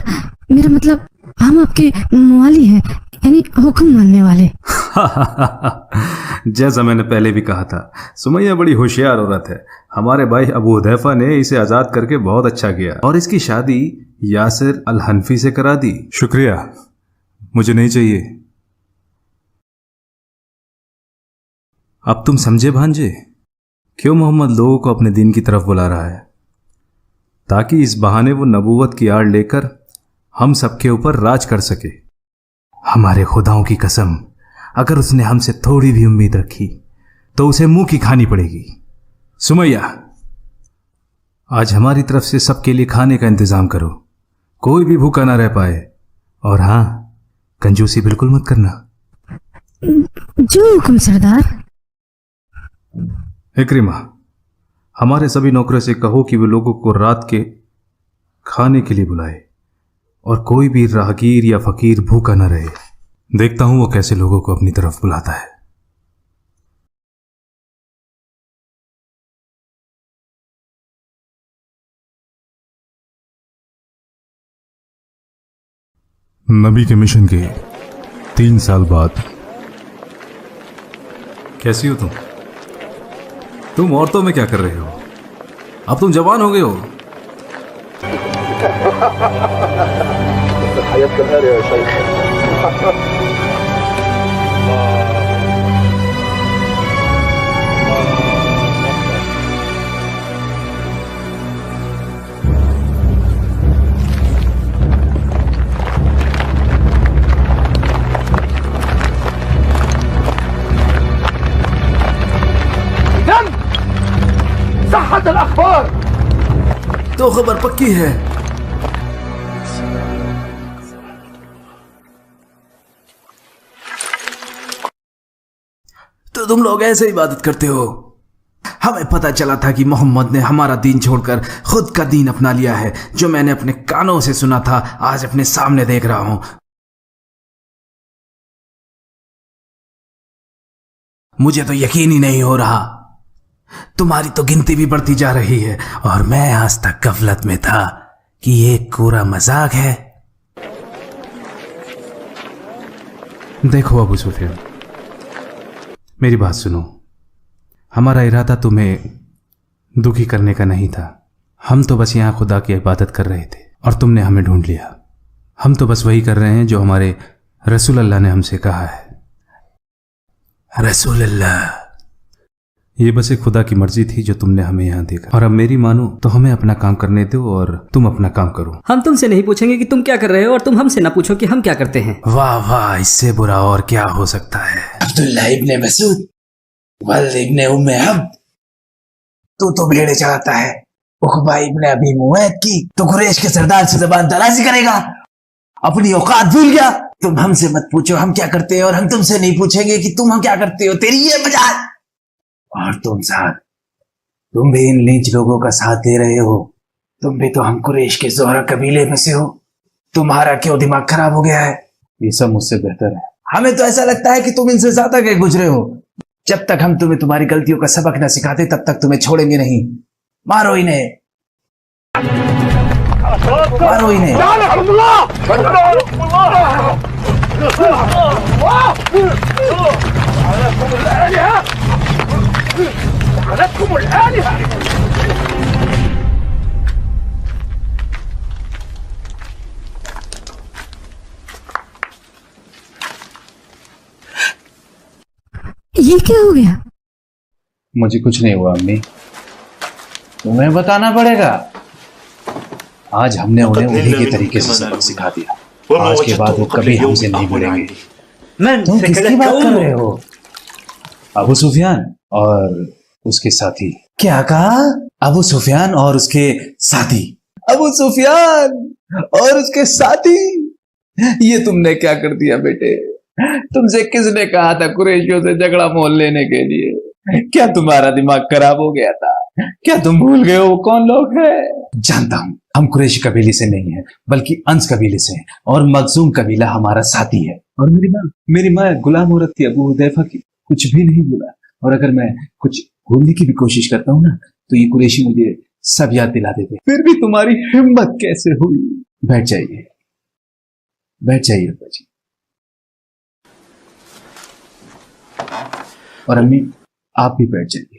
मेरा मतलब हम आपके मवाली हैं, यानी हुक्म मानने वाले। जैसा मैंने पहले भी कहा था, सुमैया बड़ी होशियार औरत है। हमारे भाई अबू हुदैफा ने इसे आजाद करके बहुत अच्छा किया और इसकी शादी यासिर अल हनफी से करा दी। शुक्रिया, मुझे नहीं चाहिए। अब तुम समझे भांजे क्यों मोहम्मद लोगों को अपने दीन की तरफ बुला रहा है? ताकि इस बहाने वो नबूवत की आड़ लेकर हम सबके ऊपर राज कर सके। हमारे खुदाओं की कसम, अगर उसने हमसे थोड़ी भी उम्मीद रखी तो उसे मुंह की खानी पड़ेगी। सुमैया, आज हमारी तरफ से सबके लिए खाने का इंतजाम करो, कोई भी भूखा ना रह पाए। और हां, कंजूसी बिल्कुल मत करना। जो हुक्म सरदार। इक्रिमा, हमारे सभी नौकरों से कहो कि वे लोगों को रात के खाने के लिए बुलाए और कोई भी राहगीर या फकीर भूखा न रहे। देखता हूं वो कैसे लोगों को अपनी तरफ बुलाता है। नबी के मिशन के 3 साल बाद। कैसी हो तुम? तुम औरतों में क्या कर रहे हो? अब तुम जवान हो गए हो। तो खबर पक्की है। तो तुम लोग ऐसे इबादत करते हो? हमें पता चला था कि मोहम्मद ने हमारा दीन छोड़कर खुद का दीन अपना लिया है। जो मैंने अपने कानों से सुना था, आज अपने सामने देख रहा हूं। मुझे तो यकीन ही नहीं हो रहा। तुम्हारी तो गिनती भी बढ़ती जा रही है और मैं आज तक गफलत में था कि ये कोरा मजाक है। देखो अबू सुफियान, मेरी बात सुनो। हमारा इरादा तुम्हें दुखी करने का नहीं था। हम तो बस यहां खुदा की इबादत कर रहे थे और तुमने हमें ढूंढ लिया। हम तो बस वही कर रहे हैं जो हमारे रसूल अल्लाह ने हमसे कहा है। रसूल अल्लाह, ये बस एक खुदा की मर्जी थी जो तुमने हमें यहां देखा। और अब मेरी मानो तो हमें अपना काम करने दो और तुम अपना काम करो। हम तुमसे नहीं पूछेंगे कि तुम क्या कर रहे हो और तुम हमसे ना पूछो कि हम क्या करते हैं। वाह वाह, इससे बुरा और क्या हो सकता है। अब्दुल्ला इब्ने मसूद, वल्द इब्ने उम्मे अब्द, तू तो भेड़े चढ़ाता है। उखबा इब्ने अबी मुवैद की तो कुरैश के सरदार से जबान दराजी करेगा। अपनी औकात भूल गया। तुम हमसे मत पूछो हम क्या करते हैं और हम तुमसे नहीं पूछेंगे कि तुम हम क्या करते हो। तेरी ये मजाक। और तुम साथ, तुम भी इन लीच लोगों का साथ दे रहे हो। तुम भी तो हम कुरैश के ज़ोहरा कबीले में से हो। तुम्हारा क्यों दिमाग खराब हो गया है? ये सब मुझसे बेहतर है। हमें तो ऐसा लगता है कि तुम इनसे ज्यादा गए गुजरे हो। जब तक हम तुम्हें तुम्हारी गलतियों का सबक न सिखाते तब तक तुम्हें छोड़ेंगे नहीं। मारो इन्हें, मारो इन्हें। ये क्या हो गया? मुझे कुछ नहीं हुआ अम्मी। तुम्हें बताना पड़ेगा। आज हमने उन्हें उन्हीं के तरीके से सबक सिखा दिया। आज के बाद वो कभी हमसे नहीं मिलेंगे। तुम किसकी बात कर रहे हो? अबू सुफियान और उसके साथी। क्या कहा? अबू सुफियान और उसके साथी? अबू सुफियान और उसके साथी? ये तुमने क्या कर दिया बेटे? तुमसे किसने कहा था कुरैशियों से झगड़ा मोल लेने के लिए? क्या तुम्हारा दिमाग खराब हो गया था? क्या तुम भूल गए हो वो कौन लोग हैं? जानता हूं, हम कुरैशी कबीले से नहीं हैं, बल्कि अंस कबीले से हैं और मखजूम कबीला हमारा साथी है। और मेरी माँ गुलाम औरत थी अबू हुदैफा की, कुछ भी नहीं भूला। और अगर मैं कुछ भूलने की भी कोशिश करता हूँ ना तो ये कुरैशी मुझे सब याद दिला देते। फिर भी तुम्हारी हिम्मत कैसे हुई? बैठ जाइए, बैठ जाइए अब्बा जी। और अम्मी, आप भी बैठ जाइए।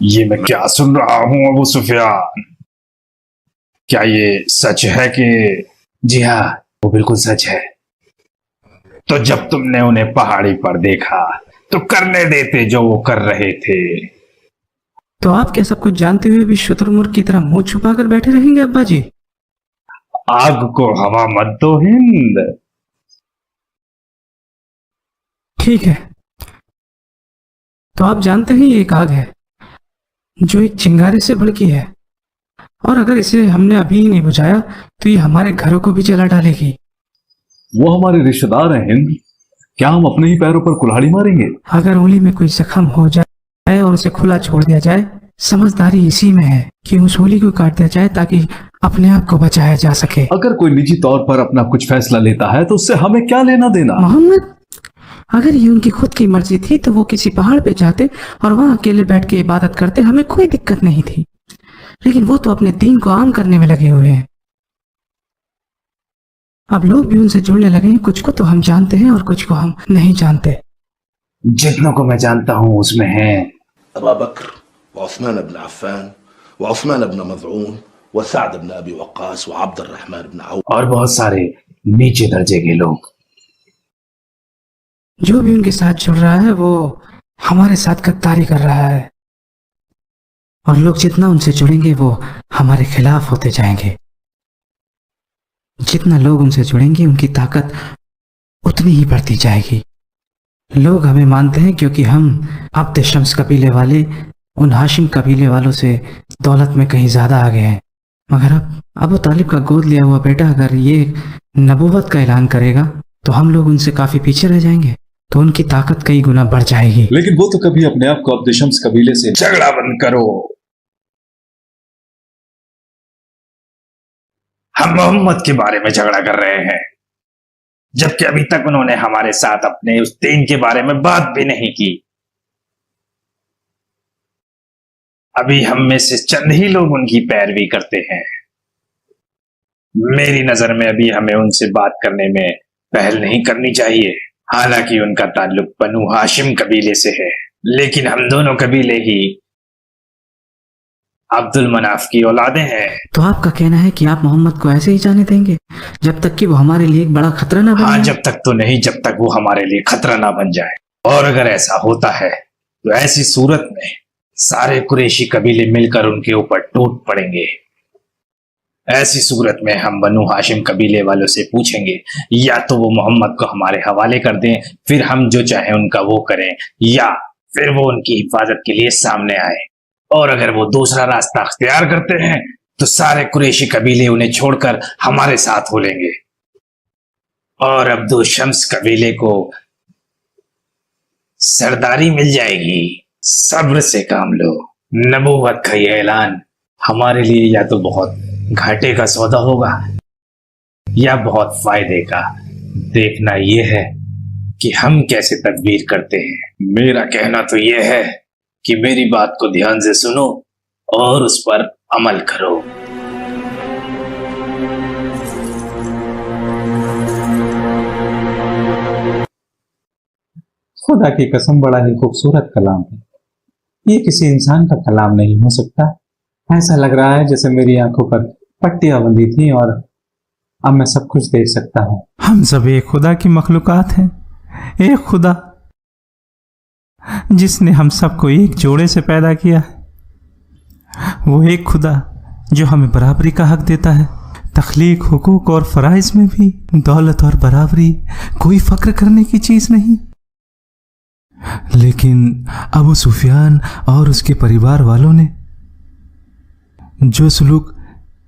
ये मैं क्या सुन रहा हूं अबू सुफियान? क्या ये सच है कि? जी हाँ, वो बिल्कुल सच है। तो जब तुमने उन्हें पहाड़ी पर देखा तो करने देते जो वो कर रहे थे। तो आप क्या सब कुछ जानते हुए भी शुतुरमुर्ग की तरह मुंह छुपाकर बैठे रहेंगे अब्बा जी? आग को हवा मत दो हिंद। ठीक है, तो आप जानते हैं ये एक आग है जो एक चिंगारे से भड़की है, और अगर इसे हमने अभी ही नहीं बुझाया तो ये हमारे घरों को भी जला डालेगी। वो हमारे रिश्तेदार हैं हिंद, क्या हम अपने ही पैरों पर कुल्हाड़ी मारेंगे? अगर उंगली में कोई जख्म हो जाए और उसे खुला छोड़ दिया जाए, समझदारी इसी में है कि उस उंगली को काट दिया जाए ताकि अपने आप को बचाया जा सके। अगर कोई निजी तौर पर अपना कुछ फैसला लेता है तो उससे हमें क्या लेना देना? मोहम्मद, अगर ये उनकी खुद की मर्जी थी तो वो किसी पहाड़ पे जाते और वहां अकेले बैठ के इबादत करते, हमें कोई दिक्कत नहीं थी। लेकिन वो तो अपने दीन को आम करने में लगे हुए हैं। अब लोग भी उनसे जुड़ने लगे हैं। कुछ को तो हम जानते हैं और कुछ को हम नहीं जानते। जितनों को मैं जानता हूँ उसमें है अबू बकर व उस्मान बिन अफ़्फ़ान व उस्मान बिन मज़ऊन व सअद बिन अबी वक्कास व अब्दुर्रहमान बिन औफ और बहुत सारे नीचे दर्जे के लोग। जो भी उनके साथ जुड़ रहा है वो हमारे साथ गद्दारी कर रहा है, और लोग जितना उनसे जुड़ेंगे वो हमारे खिलाफ होते जाएंगे। जितना लोग उनसे जुड़ेंगे उनकी ताकत उतनी ही बढ़ती जाएगी। लोग हमें मानते हैं क्योंकि हम अब्द शम्स कबीले वाले उन हाशिम कबीले वालों से दौलत में कहीं ज्यादा आगे हैं। मगर अब अबू तालिब का गोद लिया हुआ बेटा अगर ये नबूवत का ऐलान करेगा तो हम लोग उनसे काफी पीछे रह जाएंगे, तो उनकी ताकत कई गुना बढ़ जाएगी। लेकिन वो तो कभी अपने आप को अब्द शम्स कबीले से झगड़ा बंद करो। हम मोहम्मद के बारे में झगड़ा कर रहे हैं, जबकि अभी तक उन्होंने हमारे साथ अपने उस दीन के बारे में बात भी नहीं की। अभी हम में से चंद ही लोग उनकी पैरवी करते हैं। मेरी नजर में अभी हमें उनसे बात करने में पहल नहीं करनी चाहिए। हालांकि उनका ताल्लुक बनु हाशिम कबीले से है, लेकिन हम दोनों कबीले ही अब्दुल मनाफ की औलादे हैं। तो आपका कहना है कि आप मोहम्मद को ऐसे ही जाने देंगे जब तक कि वो हमारे लिए एक बड़ा खतरा ना बन हाँ, जाए? जब तक तो नहीं, जब तक वो हमारे लिए खतरा ना बन जाए। और अगर ऐसा होता है तो ऐसी सूरत में सारे कुरैशी कबीले मिलकर उनके ऊपर टूट पड़ेंगे। ऐसी सूरत में हम बनु हाशिम कबीले वालों से पूछेंगे या तो वो मोहम्मद को हमारे हवाले कर दें, फिर हम जो चाहे उनका वो करें, या फिर वो उनकी हिफाजत के लिए सामने आए। और अगर वो दूसरा रास्ता अख्तियार करते हैं तो सारे कुरैशी कबीले उन्हें छोड़कर हमारे साथ हो लेंगे और अब्दुल शम्स कबीले को सरदारी मिल जाएगी। सब्र से काम लो। नबूवत का ये ऐलान हमारे लिए या तो बहुत घाटे का सौदा होगा या बहुत फायदे का। देखना यह है कि हम कैसे तदबीर करते हैं। मेरा कहना तो यह है कि मेरी बात को ध्यान से सुनो और उस पर अमल करो। खुदा की कसम, बड़ा ही खूबसूरत कलाम है। ये किसी इंसान का कलाम नहीं हो सकता। ऐसा लग रहा है जैसे मेरी आंखों पर पट्टियां बंधी थी और अब मैं सब कुछ देख सकता हूँ। हम सब एक खुदा की मखलूकात हैं। एक खुदा जिसने हम सबको एक जोड़े से पैदा किया है। वो एक खुदा जो हमें बराबरी का हक देता है। तख्लीक, हुकूक और फराइज में भी दौलत और बराबरी कोई फक्र करने की चीज नहीं। लेकिन अबू सुफियान और उसके परिवार वालों ने जो सलूक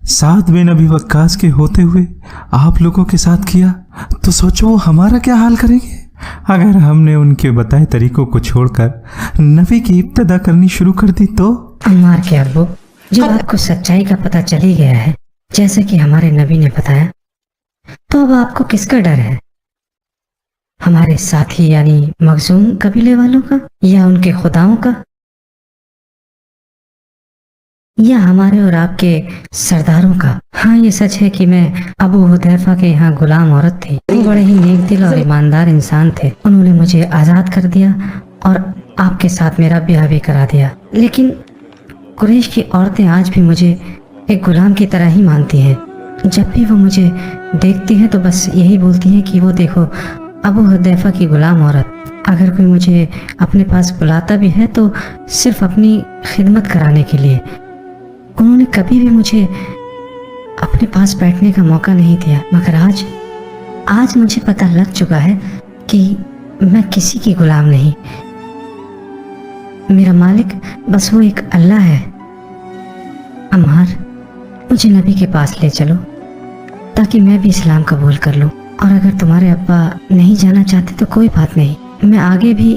साद बिन अबी वक्कास के होते हुए आप लोगों के साथ किया, तो सोचो वो हमारा क्या हाल करेंगे अगर हमने उनके बताए तरीकों को छोड़कर नबी की इब्तिदा करनी शुरू कर दी तो। अम्मार के अब्बू, जब आपको सच्चाई का पता चल ही गया है जैसे कि हमारे नबी ने बताया, तो अब आपको किसका डर है? हमारे साथी यानी मखजूम कबीले वालों का, या उनके खुदाओं का, या हमारे और आपके सरदारों का? हाँ, ये सच है कि मैं अबू हुदैफा के यहाँ गुलाम औरत थी। वो बड़े ही नेक दिल और ईमानदार इंसान थे। उन्होंने मुझे आज़ाद कर दिया और आपके साथ मेरा ब्याह भी करा दिया। लेकिन कुरैश की औरतें आज भी मुझे एक गुलाम की तरह ही मानती हैं। जब भी वो मुझे देखती हैं तो बस यही बोलती हैं कि वो देखो अबू हुदैफा की गुलाम औरत। अगर कोई मुझे अपने पास बुलाता भी है तो सिर्फ अपनी खिदमत कराने के लिए। उन्होंने कभी भी मुझे अपने पास बैठने का मौका नहीं दिया। मगर आज मुझे पता लग चुका है कि मैं किसी की गुलाम नहीं। मेरा मालिक बस वो एक अल्लाह है। अम्मार, मुझे नबी के पास ले चलो ताकि मैं भी इस्लाम कबूल कर लूं। और अगर तुम्हारे अब्बा नहीं जाना चाहते तो कोई बात नहीं, मैं आगे भी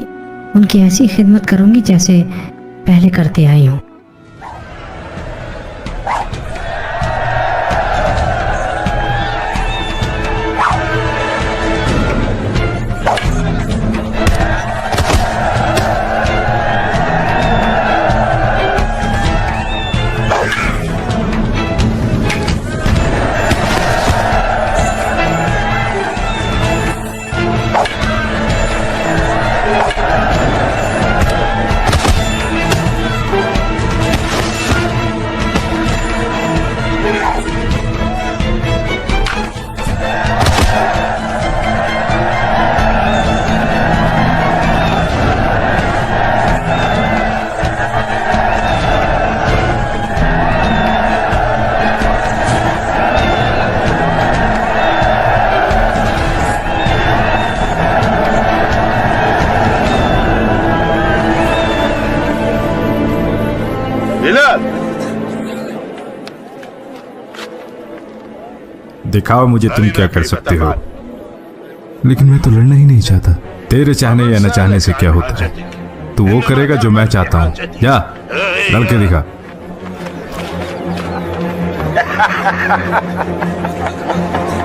उनकी ऐसी खिदमत करूंगी जैसे पहले करती आई हूँ। दिखाओ मुझे तुम क्या कर सकते हो। लेकिन मैं तो लड़ना ही नहीं चाहता। तेरे चाहने या न चाहने से क्या होता है? तू वो करेगा जो मैं चाहता हूँ। जा लड़के दिखा।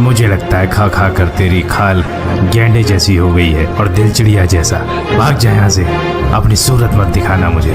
मुझे लगता है खा खा कर तेरी खाल गेंडे जैसी हो गई है और दिल चिड़िया जैसा। भाग जा यहाँ से, अपनी सूरत मत दिखाना मुझे।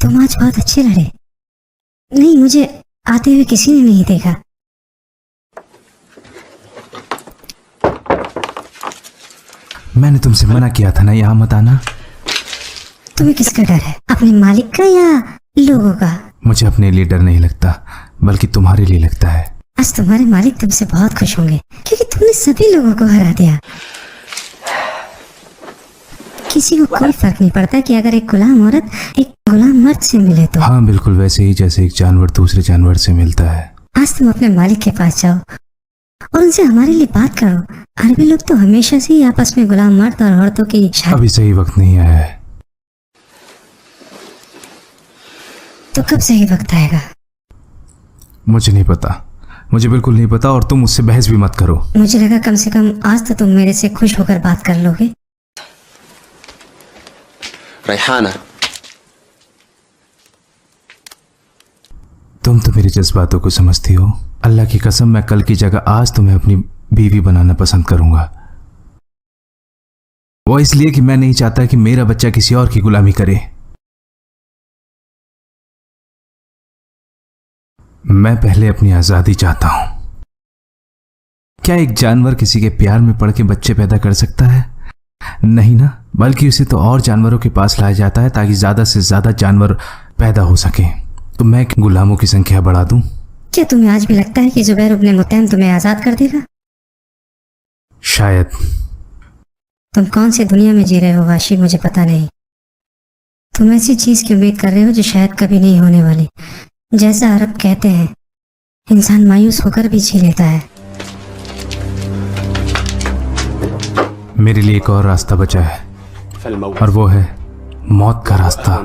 तुम आज बहुत अच्छे लड़े। नहीं, मुझे आते हुए किसी ने नहीं देखा। मैंने तुमसे मना किया था ना यहाँ मत आना। तुम्हें किसका डर है, अपने मालिक का या लोगों का? मुझे अपने लिए डर नहीं लगता, बल्कि तुम्हारे लिए लगता है। आज तुम्हारे मालिक तुमसे बहुत खुश होंगे क्योंकि तुमने सभी लोगों को हरा दिया। किसी को कोई फर्क नहीं पड़ता कि अगर एक गुलाम औरत एक गुलाम मर्द से मिले तो। हाँ, बिल्कुल वैसे ही जैसे एक जानवर दूसरे जानवर से मिलता है। आज तुम अपने मालिक के पास जाओ और उनसे हमारे लिए बात करो। अरबी लोग तो हमेशा से ही आपस में गुलाम मर्द और औरतों की शादी। अभी सही वक्त नहीं आया है। तो कब सही वक्त आएगा? मुझे नहीं पता, मुझे बिल्कुल नहीं पता, और तुम मुझसे बहस भी मत करो। मुझे लगा कम से कम आज तो तुम मेरे से खुश होकर बात कर लोगे। रैहाना, तुम तो मेरे जज्बातों को समझती हो। अल्लाह की कसम, मैं कल की जगह आज तुम्हें अपनी बीवी बनाना पसंद करूंगा। वो इसलिए कि मैं नहीं चाहता कि मेरा बच्चा किसी और की गुलामी करे। मैं पहले अपनी आजादी चाहता हूं। क्या एक जानवर किसी के प्यार में पड़ के बच्चे पैदा कर सकता है? नहीं ना, बल्कि उसे तो और जानवरों के पास लाया जाता है ताकि ज्यादा से ज्यादा जानवर पैदा हो सके। तो मैं गुलामों की संख्या बढ़ा दूं? क्या तुम्हें आज भी लगता है कि जुबैर इब्न मुतैम तुम्हें आजाद कर देगा? शायद। तुम कौन सी दुनिया में जी रहे हो वाशी, मुझे पता नहीं। तुम ऐसी चीज की उम्मीद कर रहे हो जो शायद कभी नहीं होने वाली। जैसा अरब कहते हैं, इंसान मायूस होकर भी जी लेता है। मेरे लिए एक और रास्ता बचा है, और वो है मौत का रास्ता।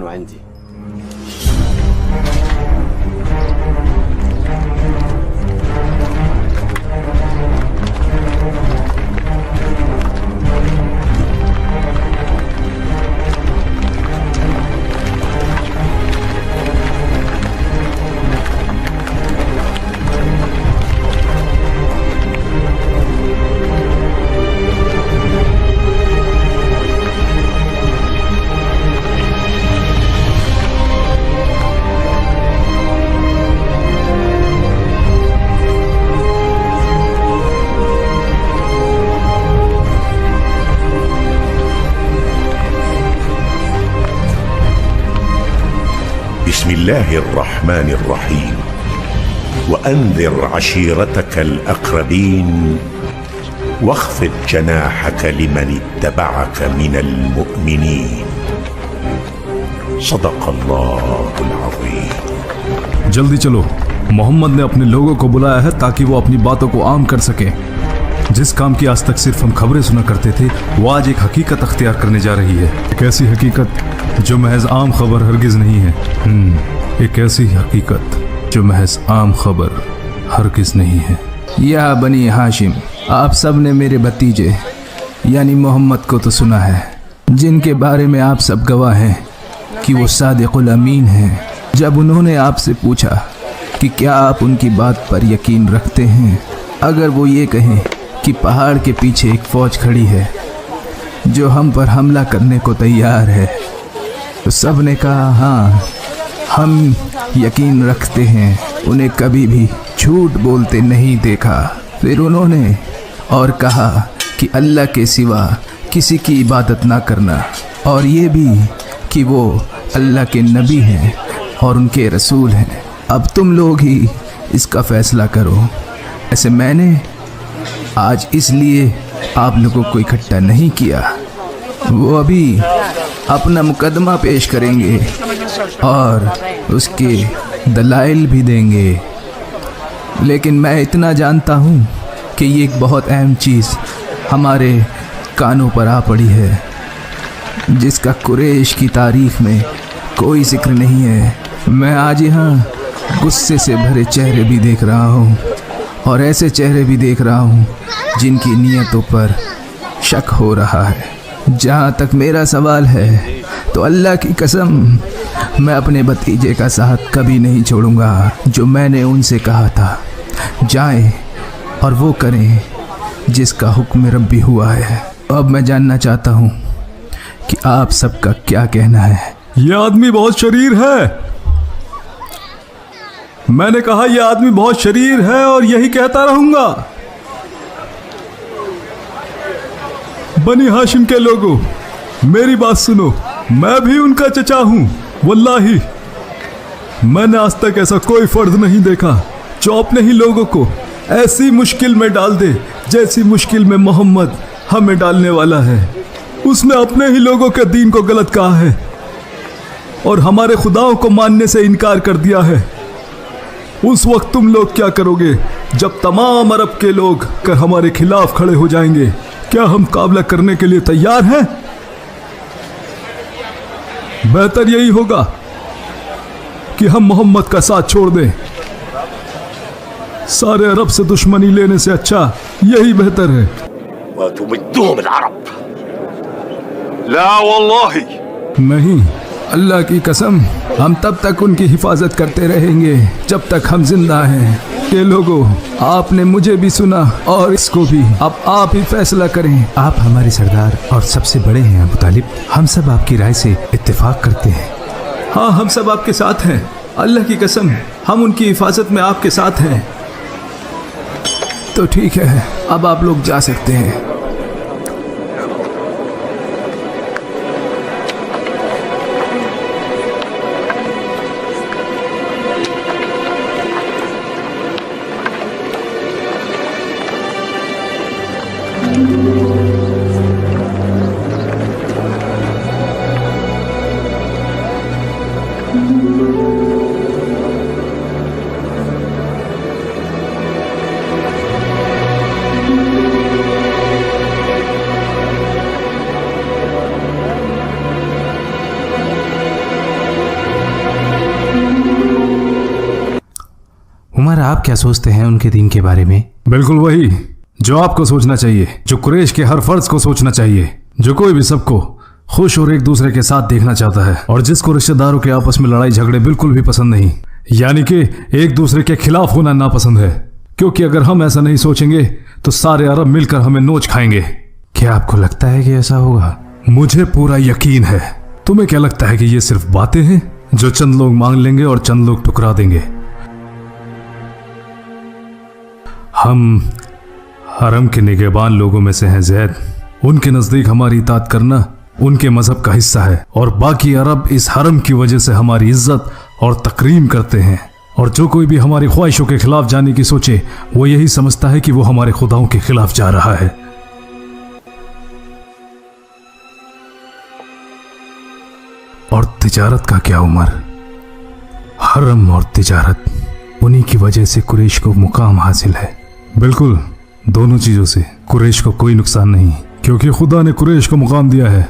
बिस्मिल्लाहिर्रहमानिर्रहीम वअन्ज़िर अशीरतकल अक़रबीन वख़्फ़िद जनाहक लिमन इत्तबअक मिनल मुअमिनीन। सदक़ल्लाहुल अज़ीम। जल्दी चलो, मोहम्मद ने अपने लोगों को बुलाया है ताकि वो अपनी बातों को आम कर सके। जिस काम की आज तक सिर्फ हम खबरें सुना करते थे, वो आज एक हकीकत अख्तियार करने जा रही है। एक ऐसी हकीकत जो महज आम खबर हरगिज नहीं है। एक ऐसी हकीकत जो महज आम खबर हरगिज नहीं है। या बनी हाशिम, आप सब ने मेरे भतीजे यानी मोहम्मद को तो सुना है, जिनके बारे में आप सब गवाह हैं कि वो सादिकुल अमीन हैं। जब उन्होंने आपसे पूछा कि क्या आप उनकी बात पर यकीन रखते हैं, अगर वो ये कहें कि पहाड़ के पीछे एक फ़ौज खड़ी है जो हम पर हमला करने को तैयार है, तो सब ने कहा हाँ, हम यकीन रखते हैं। उन्हें कभी भी झूठ बोलते नहीं देखा। फिर उन्होंने और कहा कि अल्लाह के सिवा किसी की इबादत ना करना, और ये भी कि वो अल्लाह के नबी हैं और उनके रसूल हैं। अब तुम लोग ही इसका फ़ैसला करो। ऐसे मैंने आज इसलिए आप लोगों को इकट्ठा नहीं किया। वो अभी अपना मुकदमा पेश करेंगे और उसके दलाइल भी देंगे, लेकिन मैं इतना जानता हूँ कि ये एक बहुत अहम चीज़ हमारे कानों पर आ पड़ी है, जिसका कुरैश की तारीख़ में कोई जिक्र नहीं है। मैं आज यहाँ गुस्से से भरे चेहरे भी देख रहा हूँ, और ऐसे चेहरे भी देख रहा हूँ जिनकी नीयतों पर शक हो रहा है। जहाँ तक मेरा सवाल है, तो अल्लाह की कसम, मैं अपने भतीजे का साथ कभी नहीं छोड़ूंगा। जो मैंने उनसे कहा था, जाएं और वो करें जिसका हुक्म रब्बी हुआ है। अब मैं जानना चाहता हूँ कि आप सबका क्या कहना है। यह आदमी बहुत शरीर है। मैंने कहा यह आदमी बहुत शरीर है और यही कहता रहूंगा। बनी हाशिम के लोगों, मेरी बात सुनो। मैं भी उनका चचा हूं। वल्लाही मैंने आज तक ऐसा कोई फर्ज नहीं देखा जो अपने ही लोगों को ऐसी मुश्किल में डाल दे जैसी मुश्किल में मोहम्मद हमें डालने वाला है। उसने अपने ही लोगों के दीन को गलत कहा है और हमारे खुदाओं को मानने से इनकार कर दिया है। उस वक्त तुम लोग क्या करोगे जब तमाम अरब के लोग कर हमारे खिलाफ खड़े हो जाएंगे? क्या हम मुकाबला करने के लिए तैयार हैं? बेहतर यही होगा कि हम मोहम्मद का साथ छोड़ दें। सारे अरब से दुश्मनी लेने से अच्छा यही बेहतर है। ला वल्लाही, नहीं, अल्लाह की कसम, हम तब तक उनकी हिफाजत करते रहेंगे जब तक हम जिंदा हैं। ये लोगों, आपने मुझे भी सुना और इसको भी। अब आप ही फैसला करें। आप हमारे सरदार और सबसे बड़े हैं अबू तालिब। हम सब आपकी राय से इत्तेफाक करते हैं। हाँ, हम सब आपके साथ हैं। अल्लाह की कसम, हम उनकी हिफाजत में आपके साथ हैं। तो ठीक है, अब आप लोग जा सकते हैं। उमर, आप क्या सोचते हैं उनके दीन के बारे में? बिल्कुल वही जो आपको सोचना चाहिए, जो कुरैश के हर फर्ज को सोचना चाहिए, जो कोई भी सबको खुश और एक दूसरे के साथ देखना चाहता है, और जिसको रिश्तेदारों के आपस में लड़ाई झगड़े बिल्कुल भी पसंद नहीं, यानी कि एक दूसरे के खिलाफ होना नापसंद है। क्योंकि अगर हम ऐसा नहीं सोचेंगे तो सारे अरब मिलकर हमें नोच खाएंगे। क्या आपको लगता है कि ऐसा होगा? मुझे पूरा यकीन है। तुम्हें क्या लगता है कि ये सिर्फ बातें हैं जो चंद लोग मांग लेंगे और चंद लोग ठुकरा देंगे? हम हरम के निगहबान लोगों में से हैं ज़ैद। उनके नज़दीक हमारी इताअत करना उनके मजहब का हिस्सा है, और बाकी अरब इस हरम की वजह से हमारी इज्जत और तकरीम करते हैं। और जो कोई भी हमारी ख्वाहिशों के खिलाफ जाने की सोचे वो यही समझता है कि वो हमारे खुदाओं के खिलाफ जा रहा है। और तिजारत का क्या उमर, हरम और तिजारत, उन्हीं की वजह से कुरैश को मुकाम हासिल है। बिल्कुल, दोनों चीजों से कुरैश को कोई नुकसान नहीं, क्योंकि खुदा ने कुरैश को मुकाम दिया है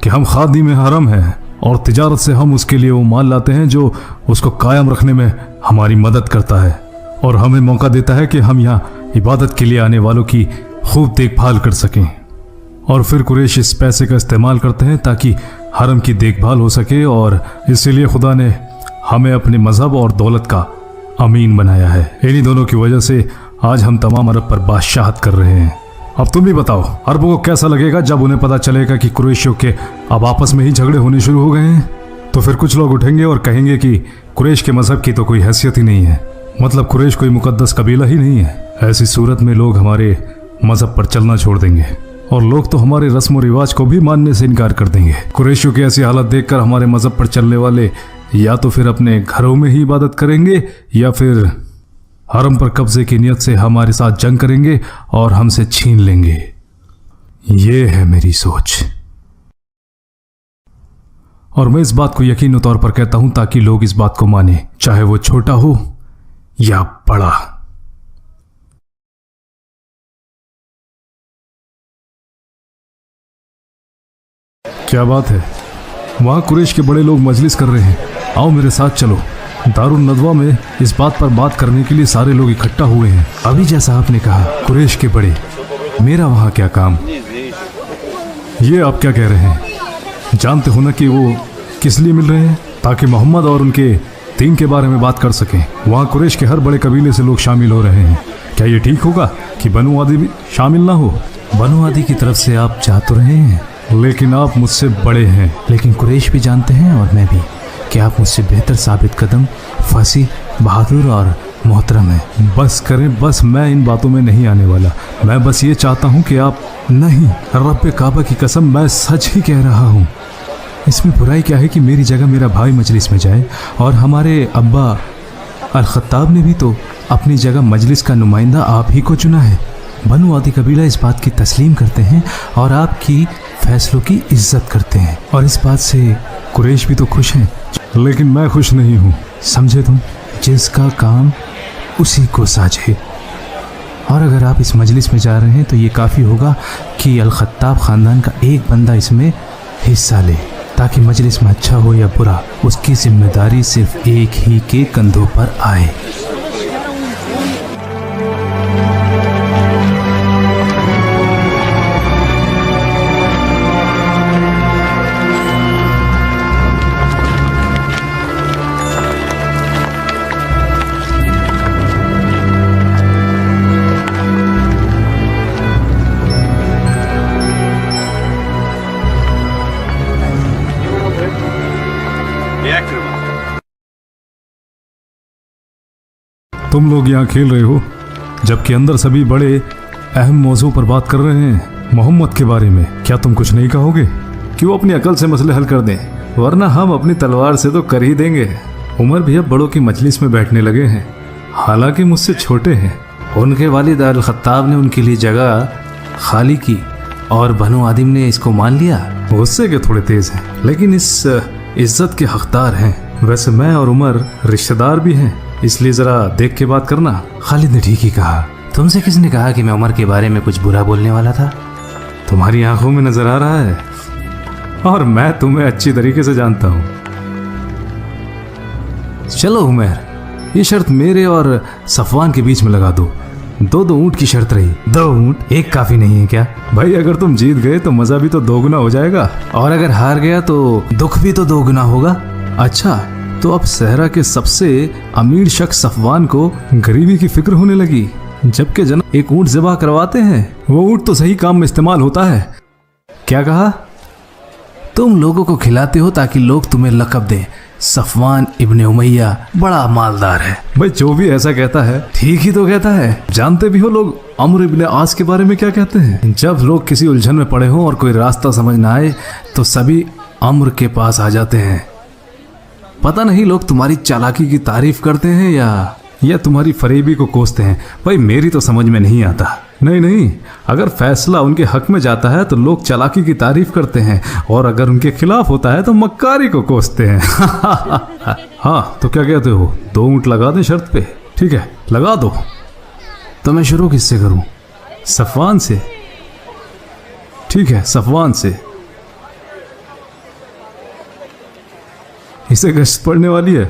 कि हम खादिम हरम हैं और तिजारत से हम उसके लिए वो माल लाते हैं जो उसको कायम रखने में हमारी मदद करता है और हमें मौका देता है कि हम यहाँ इबादत के लिए आने वालों की खूब देखभाल कर सकें। और फिर कुरैश इस पैसे का इस्तेमाल करते हैं ताकि हरम की देखभाल हो सके, और इसीलिए खुदा ने हमें अपने मजहब और दौलत का अमीन बनाया है। इन्हीं दोनों की वजह से आज हम तमाम अरब पर बादशाहत कर रहे हैं। अब तुम ही बताओ, अरबों को कैसा लगेगा जब उन्हें पता चलेगा कि कुरैशियों के अब आपस में ही झगड़े होने शुरू हो गए हैं? तो फिर कुछ लोग उठेंगे और कहेंगे कि कुरैश के मजहब की तो कोई हैसियत ही नहीं है, मतलब कुरैश कोई मुकद्दस कबीला ही नहीं है। ऐसी सूरत में लोग हमारे मजहब पर चलना छोड़ देंगे और लोग तो हमारे रस्म और रिवाज को भी मानने से इनकार कर देंगे। कुरैशियों की ऐसी हालत देखकर हमारे मजहब पर चलने वाले या तो फिर अपने घरों में ही इबादत करेंगे या फिर हरम पर कब्जे की नियत से हमारे साथ जंग करेंगे और हमसे छीन लेंगे। ये है मेरी सोच, और मैं इस बात को यकीनी तौर पर कहता हूं ताकि लोग इस बात को माने, चाहे वो छोटा हो या बड़ा। क्या बात है, वहां कुरैश के बड़े लोग मजलिस कर रहे हैं। आओ मेरे साथ चलो। दारुल नदवा में इस बात पर बात करने के लिए सारे लोग इकट्ठा हुए हैं। अभी जैसा आपने कहा, कुरैश के बड़े, मेरा वहां क्या काम? ये आप क्या कह रहे हैं? जानते हो ना कि वो किस लिए मिल रहे हैं? ताकि मोहम्मद और उनके दीन के बारे में बात कर सकें। वहां कुरैश के हर बड़े कबीले से लोग शामिल हो रहे हैं। क्या ये ठीक होगा कि बनु आदी भी शामिल ना हो? बनु आदी की तरफ से आप जा तो रहे हैं, लेकिन आप मुझसे बड़े हैं। लेकिन कुरैश भी जानते हैं और मैं भी कि आप मुझसे बेहतर साबित कदम, फसी, बहादुर और मोहतरम है। बस करें, बस मैं इन बातों में नहीं आने वाला। मैं बस ये चाहता हूँ कि आप नहीं, रब्बे काबा की कसम मैं सच ही कह रहा हूँ। इसमें बुराई क्या है कि मेरी जगह मेरा भाई मजलिस में जाए, और हमारे अब्बा अल खत्ताब ने भी तो अपनी जगह मजलिस का नुमाइंदा आप ही को चुना है। बनु आदी कबीला इस बात की तस्लीम करते हैं और आपकी फैसलों की इज्जत करते हैं, और इस बात से कुरैश भी तो खुश हैं। लेकिन मैं खुश नहीं हूँ। समझे तुम, जिसका काम उसी को साझे। और अगर आप इस मजलिस में जा रहे हैं तो ये काफ़ी होगा कि अल खत्ताब ख़ानदान का एक बंदा इसमें हिस्सा ले, ताकि मजलिस में अच्छा हो या बुरा उसकी जिम्मेदारी सिर्फ एक ही के कंधों पर आए। तुम लोग यहाँ खेल रहे हो जबकि अंदर सभी बड़े अहम मौजू पर बात कर रहे हैं, मोहम्मद के बारे में। क्या तुम कुछ नहीं कहोगे कि वो अपनी अकल से मसले हल कर दें, वरना हम अपनी तलवार से तो कर ही देंगे। उमर भी अब बड़ों की मजलिस में बैठने लगे हैं, हालांकि मुझसे छोटे हैं। उनके वालिद अल खत्ताब ने उनके लिए जगह खाली की और बनु आदिम ने इसको मान लिया। गुस्से के थोड़े तेज हैं, लेकिन इस इज्जत के हकदार हैं। वैसे मैं और उमर रिश्तेदार भी हैं, इसलिए जरा देख के बात करना। खालिद ने ठीक ही कहा। तुमसे किसने कहा कि मैं उमर के बारे में कुछ बुरा बोलने वाला था? तुम्हारी आंखों में नजर आ रहा है, और मैं तुम्हें अच्छी तरीके से जानता हूं। चलो उमर, ये शर्त मेरे और सफवान के बीच में लगा दो। 2-2 ऊंट की शर्त रही। 2 ऊंट? एक काफी नहीं है क्या? भाई अगर तुम जीत गए तो मजा भी तो 2 गुना हो जाएगा, और अगर हार गया तो दुख भी तो 2 गुना होगा। अच्छा, तो अब सहरा के सबसे अमीर शख्स सफवान को गरीबी की फिक्र होने लगी, जबकि जनाब एक ऊंट ज़िबा करवाते हैं। वो ऊंट तो सही काम में इस्तेमाल होता है। क्या कहा? तुम लोगों को खिलाते हो ताकि लोग तुम्हें लक़ब दें, सफवान इब्ने उमैया बड़ा मालदार है। भाई जो भी ऐसा कहता है ठीक ही तो कहता है। जानते भी हो लोग अम्र इब्ने आस के बारे में क्या कहते हैं? जब लोग किसी उलझन में पड़े हों और कोई रास्ता समझ ना आए तो सभी अम्र के पास आ जाते हैं। पता नहीं लोग तुम्हारी चालाकी की तारीफ करते हैं या तुम्हारी फरेबी को कोसते हैं। भाई मेरी तो समझ में नहीं आता। नहीं नहीं, अगर फैसला उनके हक में जाता है तो लोग चालाकी की तारीफ करते हैं, और अगर उनके खिलाफ होता है तो मक्कारी को कोसते हैं। हाँ तो क्या कहते हो, 2 ऊंट लगा दें शर्त पे? ठीक है लगा दो। तो मैं शुरू किससे करूं? सफवान से? ठीक है सफवान से। इसे गश्त पड़ने वाली है।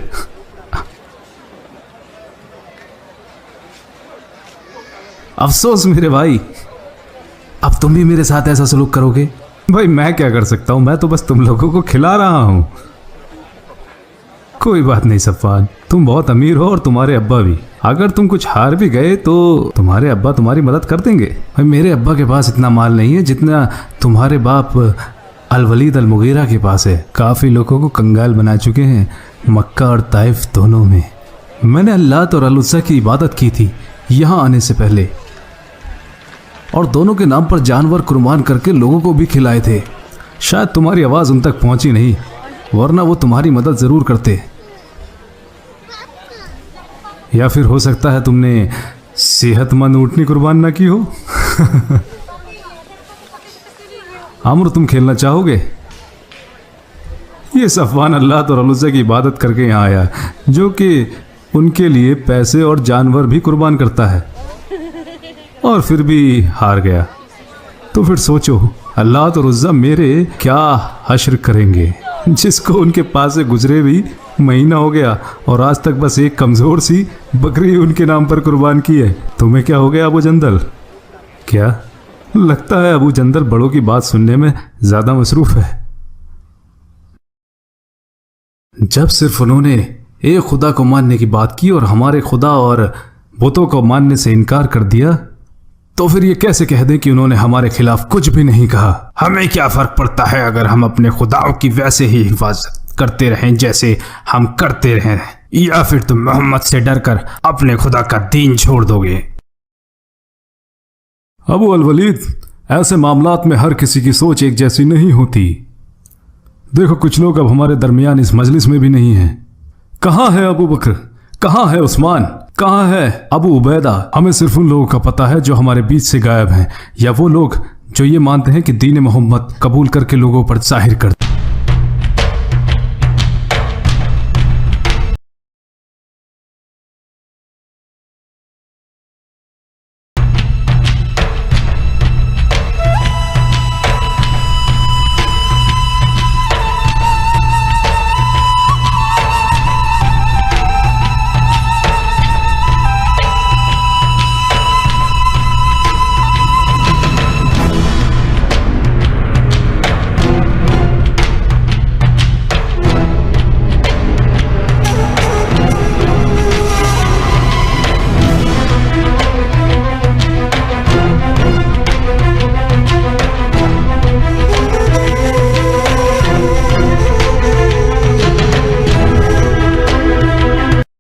अफसोस मेरे भाई, अब तुम भी मेरे साथ ऐसा सलूक करोगे? भाई मैं क्या कर सकता हूं, मैं तो बस तुम लोगों को खिला रहा हूं। कोई बात नहीं सफवान, तुम बहुत अमीर हो और तुम्हारे अब्बा भी। अगर तुम कुछ हार भी गए तो तुम्हारे अब्बा तुम्हारी मदद कर देंगे। भाई मेरे अब्बा के पास इतना माल नहीं है जितना तुम्हारे बाप अल वलीद अल मुगीरा के पास है। काफ़ी लोगों को कंगाल बना चुके हैं मक्का और ताइफ दोनों में। मैंने अल्लाह और अल उज़्ज़ा की इबादत की थी यहाँ आने से पहले, और दोनों के नाम पर जानवर कुर्बान करके लोगों को भी खिलाए थे। शायद तुम्हारी आवाज़ उन तक पहुंची नहीं, वरना वो तुम्हारी मदद ज़रूर करते। या फिर हो सकता है तुमने सेहतमंद ऊँटनी कुर्बान ना की हो। आमर तुम खेलना चाहोगे? ये सफवान अल्लाह और अल उज़्ज़ा की इबादत करके यहाँ आया, जो कि उनके लिए पैसे और जानवर भी कुर्बान करता है, और फिर भी हार गया। तो फिर सोचो अल्लाह और उज़्ज़ा मेरे क्या हश्र करेंगे, जिसको उनके पास से गुजरे भी महीना हो गया और आज तक बस एक कमज़ोर सी बकरी उनके नाम पर कुर्बान की है। तुम्हें क्या हो गया अबू जंदल? क्या लगता है अबू जंदल बड़ों की बात सुनने में ज़्यादा मसरूफ़ है। जब सिर्फ उन्होंने एक खुदा को मानने की बात की और हमारे खुदा और बुतों को मानने से इनकार कर दिया, तो फिर ये कैसे कह दें कि उन्होंने हमारे खिलाफ कुछ भी नहीं कहा। हमें क्या फर्क पड़ता है अगर हम अपने खुदाओं की वैसे ही हिफाजत करते रहें जैसे हम करते रहें, या फिर तुम मोहम्मद से डरकर अपने खुदा का दीन छोड़ दोगे। अबू अल वलीद, ऐसे मामलात में हर किसी की सोच एक जैसी नहीं होती। देखो कुछ लोग अब हमारे दरमियान इस मजलिस में भी नहीं हैं। कहाँ है अबू बकर, कहाँ है उस्मान, कहाँ है अबू उबैदा? हमें सिर्फ उन लोगों का पता है जो हमारे बीच से गायब हैं, या वो लोग जो ये मानते हैं कि दीन मोहम्मद कबूल करके लोगों पर जाहिर करते।